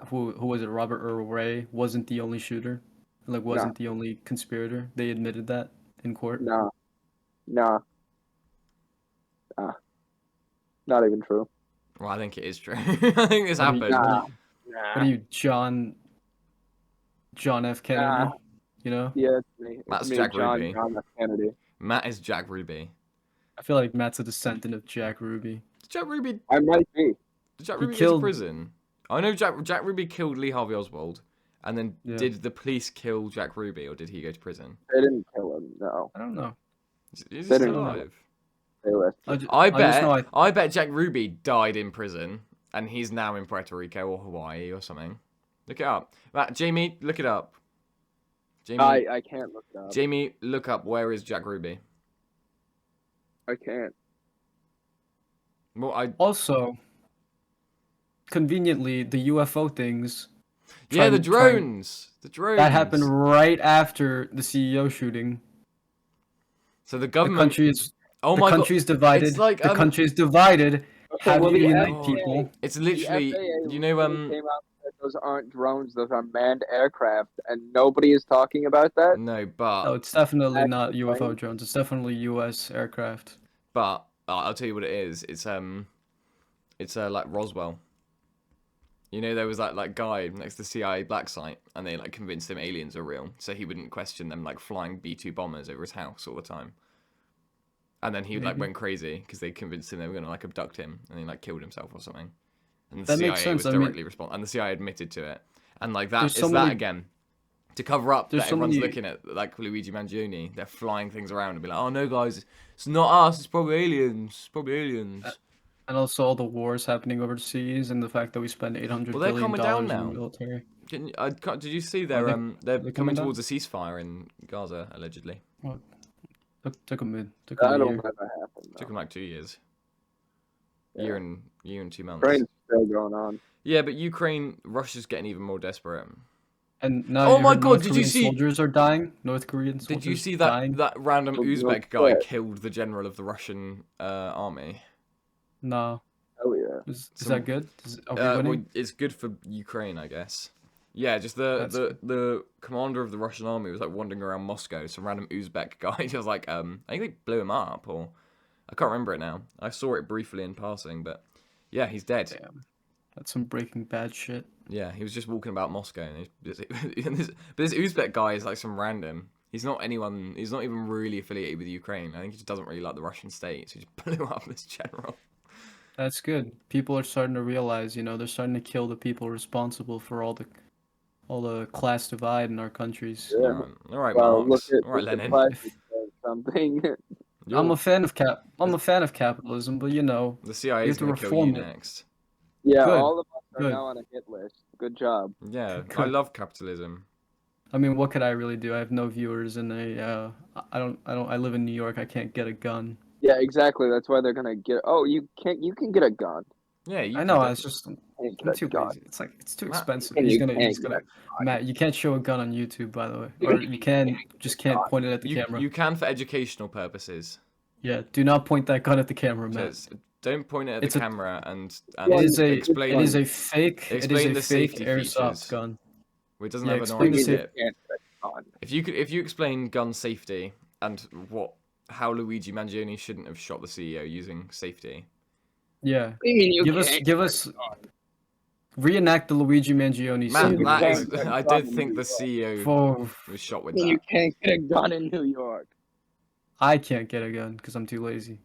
Speaker 2: who was it? Robert Earl Ray wasn't the only shooter, like wasn't the only conspirator. They admitted that in court.
Speaker 4: nah, nah. Not even true.
Speaker 3: Well, I think it is true. I think this
Speaker 2: What do you-
Speaker 3: happened.
Speaker 4: Nah,
Speaker 2: What are you, John F. Kennedy?
Speaker 4: Nah.
Speaker 2: You know,
Speaker 4: Yeah, it's me. It's
Speaker 3: That's
Speaker 4: me,
Speaker 3: Jack
Speaker 4: John
Speaker 3: Ruby.
Speaker 4: F. Kennedy.
Speaker 3: Matt is Jack Ruby.
Speaker 2: I feel like Matt's a descendant of Jack Ruby.
Speaker 3: Did Jack Ruby?
Speaker 4: I might be.
Speaker 3: Did Jack
Speaker 2: He
Speaker 3: Ruby go
Speaker 2: killed-
Speaker 3: to prison? I know Jack Ruby killed Lee Harvey Oswald, and then
Speaker 2: Yeah.
Speaker 3: did the police kill Jack Ruby, or did he go to prison?
Speaker 4: They didn't kill him. No,
Speaker 2: I don't know.
Speaker 3: Is
Speaker 4: They
Speaker 3: he still
Speaker 4: didn't.
Speaker 3: alive?
Speaker 4: they left.
Speaker 3: I
Speaker 2: just know
Speaker 3: bet Jack Ruby died in prison, and he's now in Puerto Rico or Hawaii or something. Look it up. Matt, Jamie, look it up. Jamie,
Speaker 4: I can't look it up.
Speaker 3: Jamie, look up where is Jack Ruby.
Speaker 4: I can't.
Speaker 3: Well,
Speaker 2: Also, conveniently, the UFO things.
Speaker 3: yeah, the
Speaker 2: trying-
Speaker 3: drones. The drones.
Speaker 2: That happened right after the CEO shooting.
Speaker 3: So the
Speaker 2: The
Speaker 3: government.
Speaker 2: country is
Speaker 3: Oh
Speaker 2: the
Speaker 3: my god.
Speaker 2: country's divided.
Speaker 3: It's like,
Speaker 2: the country's divided. How
Speaker 4: well,
Speaker 2: do you
Speaker 4: the
Speaker 2: unite
Speaker 4: FAA
Speaker 2: people?
Speaker 3: It's
Speaker 4: The
Speaker 3: literally.
Speaker 4: FAA
Speaker 3: You know,
Speaker 4: really came out and said those aren't drones; those are manned aircraft, and nobody is talking about that.
Speaker 3: No, but
Speaker 2: No, it's definitely
Speaker 4: That's
Speaker 2: not
Speaker 4: the
Speaker 2: UFO
Speaker 4: plane.
Speaker 2: drones. It's definitely U.S. aircraft.
Speaker 3: I'll tell you what it is. It's like Roswell. You know, there was that like guy next to the CIA black site, and they like convinced him aliens are real, so he wouldn't question them like flying B-2 bombers over his house all the time. And then he like
Speaker 2: Maybe.
Speaker 3: went crazy because they convinced him they were gonna like abduct him, and he like killed himself or something. And the
Speaker 2: That
Speaker 3: CIA
Speaker 2: makes sense,
Speaker 3: was
Speaker 2: I mean-
Speaker 3: directly and the CIA admitted to it. And like that
Speaker 2: There's
Speaker 3: is
Speaker 2: so
Speaker 3: that
Speaker 2: many-
Speaker 3: again. To cover up
Speaker 2: There's
Speaker 3: that
Speaker 2: so
Speaker 3: everyone's
Speaker 2: many-
Speaker 3: looking at like Luigi Mangione, they're flying things around and be like, "Oh no, guys, it's not us. It's probably aliens. Probably aliens."
Speaker 2: And also all the wars happening overseas, and the fact that we spend $800
Speaker 3: Well, they're
Speaker 2: billion
Speaker 3: calming down
Speaker 2: in
Speaker 3: now.
Speaker 2: the military.
Speaker 3: Did you see
Speaker 2: Are
Speaker 3: they're
Speaker 2: they
Speaker 3: they're
Speaker 2: coming
Speaker 3: coming
Speaker 2: down?
Speaker 3: towards a ceasefire in Gaza allegedly?
Speaker 2: Took a year.
Speaker 4: That'll never happen.
Speaker 3: Took
Speaker 4: No.
Speaker 3: them like 2 years.
Speaker 4: Yeah.
Speaker 3: Year and 2 months.
Speaker 4: Train's still going on.
Speaker 3: Yeah, but Ukraine, Russia's getting even more desperate.
Speaker 2: And now
Speaker 3: Oh
Speaker 2: you
Speaker 3: my
Speaker 2: heard
Speaker 3: God,
Speaker 2: North
Speaker 3: did you
Speaker 2: Korean
Speaker 3: see-
Speaker 2: soldiers are dying. North Korean soldiers
Speaker 3: Did you see that
Speaker 2: dying.
Speaker 3: that random
Speaker 4: Well,
Speaker 3: Uzbek
Speaker 4: no,
Speaker 3: guy
Speaker 4: what?
Speaker 3: killed the general of the Russian army?
Speaker 2: No.
Speaker 4: Oh yeah.
Speaker 2: Is
Speaker 3: Some-
Speaker 2: that good? Are we
Speaker 3: Well,
Speaker 2: winning?
Speaker 3: it's good for Ukraine, I guess. Yeah, just the commander of the Russian army was like wandering around Moscow. Some random Uzbek guy just like I think they blew him up, or I can't remember it now. I saw it briefly in passing, but yeah, he's dead.
Speaker 2: Damn. That's some Breaking Bad shit.
Speaker 3: Yeah, he was just walking about Moscow, and but this Uzbek guy is like some random. He's not anyone. He's not even really affiliated with Ukraine. I think he just doesn't really like the Russian state, so he just blew up this general.
Speaker 2: That's good. People are starting to realize, they're starting to kill the people responsible for all the class divide in our countries.
Speaker 4: Yeah.
Speaker 3: All right,
Speaker 4: Well,
Speaker 3: Marx.
Speaker 4: look at
Speaker 3: All right,
Speaker 4: look at
Speaker 3: Lenin.
Speaker 4: Placid said something.
Speaker 2: I'm a fan of capitalism, but
Speaker 3: The CIA is
Speaker 2: to
Speaker 3: going to kill you
Speaker 2: reform it.
Speaker 3: next.
Speaker 4: Yeah,
Speaker 2: Good,
Speaker 4: all of us are
Speaker 2: good.
Speaker 4: now on a hit list. Good job.
Speaker 3: Yeah, I
Speaker 2: Good.
Speaker 3: love capitalism.
Speaker 2: I mean, what could I really do? I have no viewers, and I live in New York. I can't get a gun.
Speaker 4: Yeah, exactly. That's why they're gonna get. Oh, you can get a gun.
Speaker 3: Yeah, you
Speaker 2: I
Speaker 3: can
Speaker 2: know.
Speaker 3: def-
Speaker 2: It's just
Speaker 4: You can't
Speaker 2: I'm
Speaker 4: get
Speaker 2: too
Speaker 4: a gun.
Speaker 2: lazy. It's too
Speaker 3: Matt,
Speaker 2: expensive.
Speaker 4: And
Speaker 2: He's
Speaker 4: you
Speaker 2: gonna.
Speaker 4: can't
Speaker 2: He's
Speaker 4: get
Speaker 2: gonna.
Speaker 4: a
Speaker 2: Matt, you can't show a gun on YouTube, by the way. Or you can just can't point it at the camera.
Speaker 3: You can for educational purposes.
Speaker 2: Yeah, do not point that gun at the camera,
Speaker 3: So
Speaker 2: Matt.
Speaker 3: don't point it at
Speaker 2: It's
Speaker 3: the
Speaker 2: a-
Speaker 3: camera and
Speaker 2: It is a
Speaker 3: explain.
Speaker 2: it is a fake
Speaker 3: explain the
Speaker 2: fake
Speaker 3: safety
Speaker 2: airsoft
Speaker 3: features.
Speaker 2: gun.
Speaker 3: It doesn't
Speaker 2: Yeah,
Speaker 3: have an
Speaker 2: explain
Speaker 3: orange
Speaker 2: the
Speaker 3: tip.
Speaker 4: You can't get a gun.
Speaker 3: If you explain gun safety and how Luigi Mangione shouldn't have shot the CEO using safety.
Speaker 2: Yeah.
Speaker 4: What do you mean you
Speaker 2: Give
Speaker 4: can't
Speaker 2: us
Speaker 4: get a gun?
Speaker 2: reenact the Luigi Mangione
Speaker 3: Man,
Speaker 2: scene.
Speaker 3: that
Speaker 4: can't
Speaker 3: is,
Speaker 4: get a
Speaker 3: I
Speaker 4: gun
Speaker 3: did
Speaker 4: in
Speaker 3: think
Speaker 4: New
Speaker 3: the
Speaker 4: York.
Speaker 3: CEO
Speaker 2: Oh,
Speaker 3: was shot with
Speaker 4: What do you mean
Speaker 3: that.
Speaker 4: you can't get a gun in New York.
Speaker 2: I can't get a gun because I'm too lazy.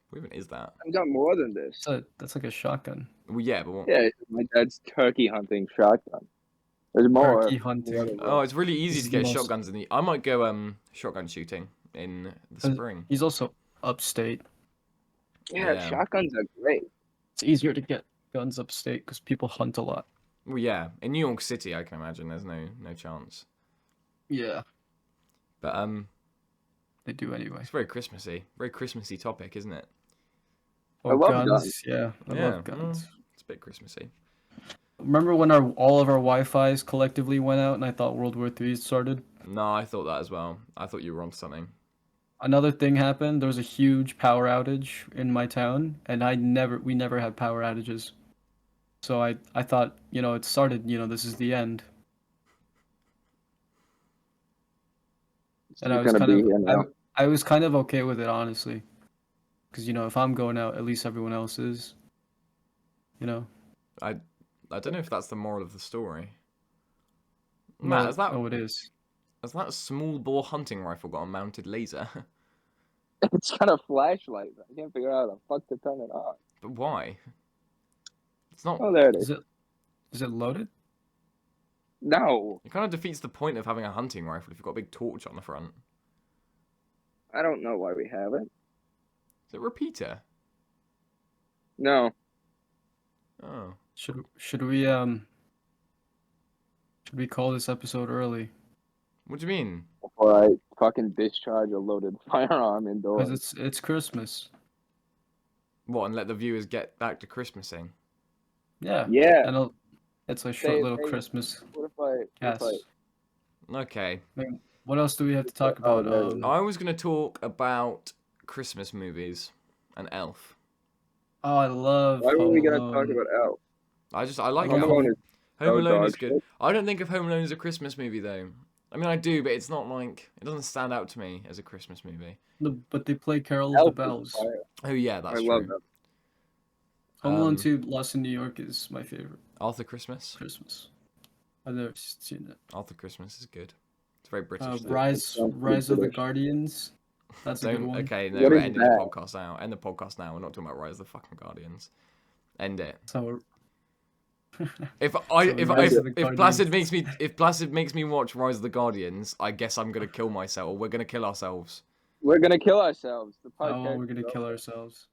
Speaker 3: What even is that?
Speaker 4: I've got more than this.
Speaker 2: That's like a shotgun.
Speaker 3: Well, yeah, but what?
Speaker 4: Yeah, it's my dad's turkey hunting shotgun. There's more.
Speaker 2: Turkey hunting.
Speaker 3: Oh, it's really easy
Speaker 2: This
Speaker 3: to
Speaker 2: is
Speaker 3: get
Speaker 2: the most-
Speaker 3: shotguns in the. I might go shotgun shooting in the
Speaker 2: Uh,
Speaker 3: spring.
Speaker 2: He's also upstate.
Speaker 4: Yeah,
Speaker 3: Yeah.
Speaker 4: shotguns are great.
Speaker 2: It's easier to get guns upstate because people hunt a lot.
Speaker 3: Well, yeah. In New York City, I can imagine there's no chance.
Speaker 2: Yeah,
Speaker 3: But
Speaker 2: they do anyway.
Speaker 3: it's very Christmassy topic, isn't it?
Speaker 2: Oh,
Speaker 4: I love
Speaker 2: guns.
Speaker 4: guns.
Speaker 2: Yeah, I
Speaker 3: Yeah,
Speaker 2: love guns.
Speaker 3: It's a bit Christmassy.
Speaker 2: Remember when all of our Wi-Fi's collectively went out and I thought World War III started?
Speaker 3: No, I thought that as well. I thought you were on something.
Speaker 2: Another thing happened. There was a huge power outage in my town, and we never had power outages. So I thought, it started, this is the end. And I was I was kind of okay with it, honestly. Because, if I'm going out, at least everyone else is.
Speaker 3: I don't know if that's the moral of the story. Matt,
Speaker 2: Oh, it is.
Speaker 3: has that small bore hunting rifle got a mounted laser?
Speaker 4: It's got a flashlight. I can't figure out how the fuck to turn it on.
Speaker 3: But why? It's not.
Speaker 4: Oh, there it is.
Speaker 2: Is it loaded?
Speaker 4: No,
Speaker 3: It kind of defeats the point of having a hunting rifle if you've got a big torch on the front.
Speaker 4: I don't know why we have it.
Speaker 3: Is it a repeater?
Speaker 4: No.
Speaker 3: Oh.
Speaker 2: Should we call this episode early?
Speaker 3: What do you mean?
Speaker 4: Before I fucking discharge a loaded firearm indoors.
Speaker 2: Because it's Christmas.
Speaker 3: What, and let the viewers get back to Christmasing?
Speaker 2: Yeah.
Speaker 4: Yeah.
Speaker 2: And it's a short little
Speaker 4: hey,
Speaker 2: Christmas
Speaker 4: What if
Speaker 2: cast.
Speaker 3: Okay.
Speaker 2: What else do we have to talk about?
Speaker 3: I was going to talk about Christmas movies and Elf.
Speaker 2: Oh, I love.
Speaker 4: Why were
Speaker 2: Home
Speaker 4: we gonna
Speaker 2: Alone.
Speaker 4: talk about Elf?
Speaker 3: I like
Speaker 4: Home
Speaker 3: Elf.
Speaker 4: Alone is
Speaker 3: Home
Speaker 4: so
Speaker 3: Alone
Speaker 4: dog
Speaker 3: is good.
Speaker 4: shit.
Speaker 3: I don't think of Home Alone as a Christmas movie though. I mean, I do, but it's not like it doesn't stand out to me as a Christmas movie.
Speaker 2: No, but they play Carol of
Speaker 4: Elf
Speaker 2: the
Speaker 4: is
Speaker 2: Bells.
Speaker 4: fire.
Speaker 3: Oh yeah, that's
Speaker 4: I
Speaker 3: true.
Speaker 4: love that.
Speaker 2: Home Alone
Speaker 3: Um,
Speaker 2: 2, Lost in New York is my favorite
Speaker 3: Arthur Christmas.
Speaker 2: Christmas. I've never seen it.
Speaker 3: Arthur Christmas is good. It's very British. though.
Speaker 2: Rise of the
Speaker 4: British.
Speaker 2: Guardians. That's a good
Speaker 3: Don't.
Speaker 2: one.
Speaker 3: Okay, no,
Speaker 4: What
Speaker 3: we're
Speaker 4: is
Speaker 3: ending the
Speaker 4: that?
Speaker 3: podcast now. End the podcast now. We're not talking about Rise of the fucking Guardians. End it.
Speaker 2: So
Speaker 3: If
Speaker 2: Rise of the
Speaker 3: Placid makes me watch Rise of the Guardians, I guess I'm gonna kill myself. Or we're gonna kill ourselves.
Speaker 4: We're gonna kill ourselves. The podcast.
Speaker 2: we're gonna kill ourselves.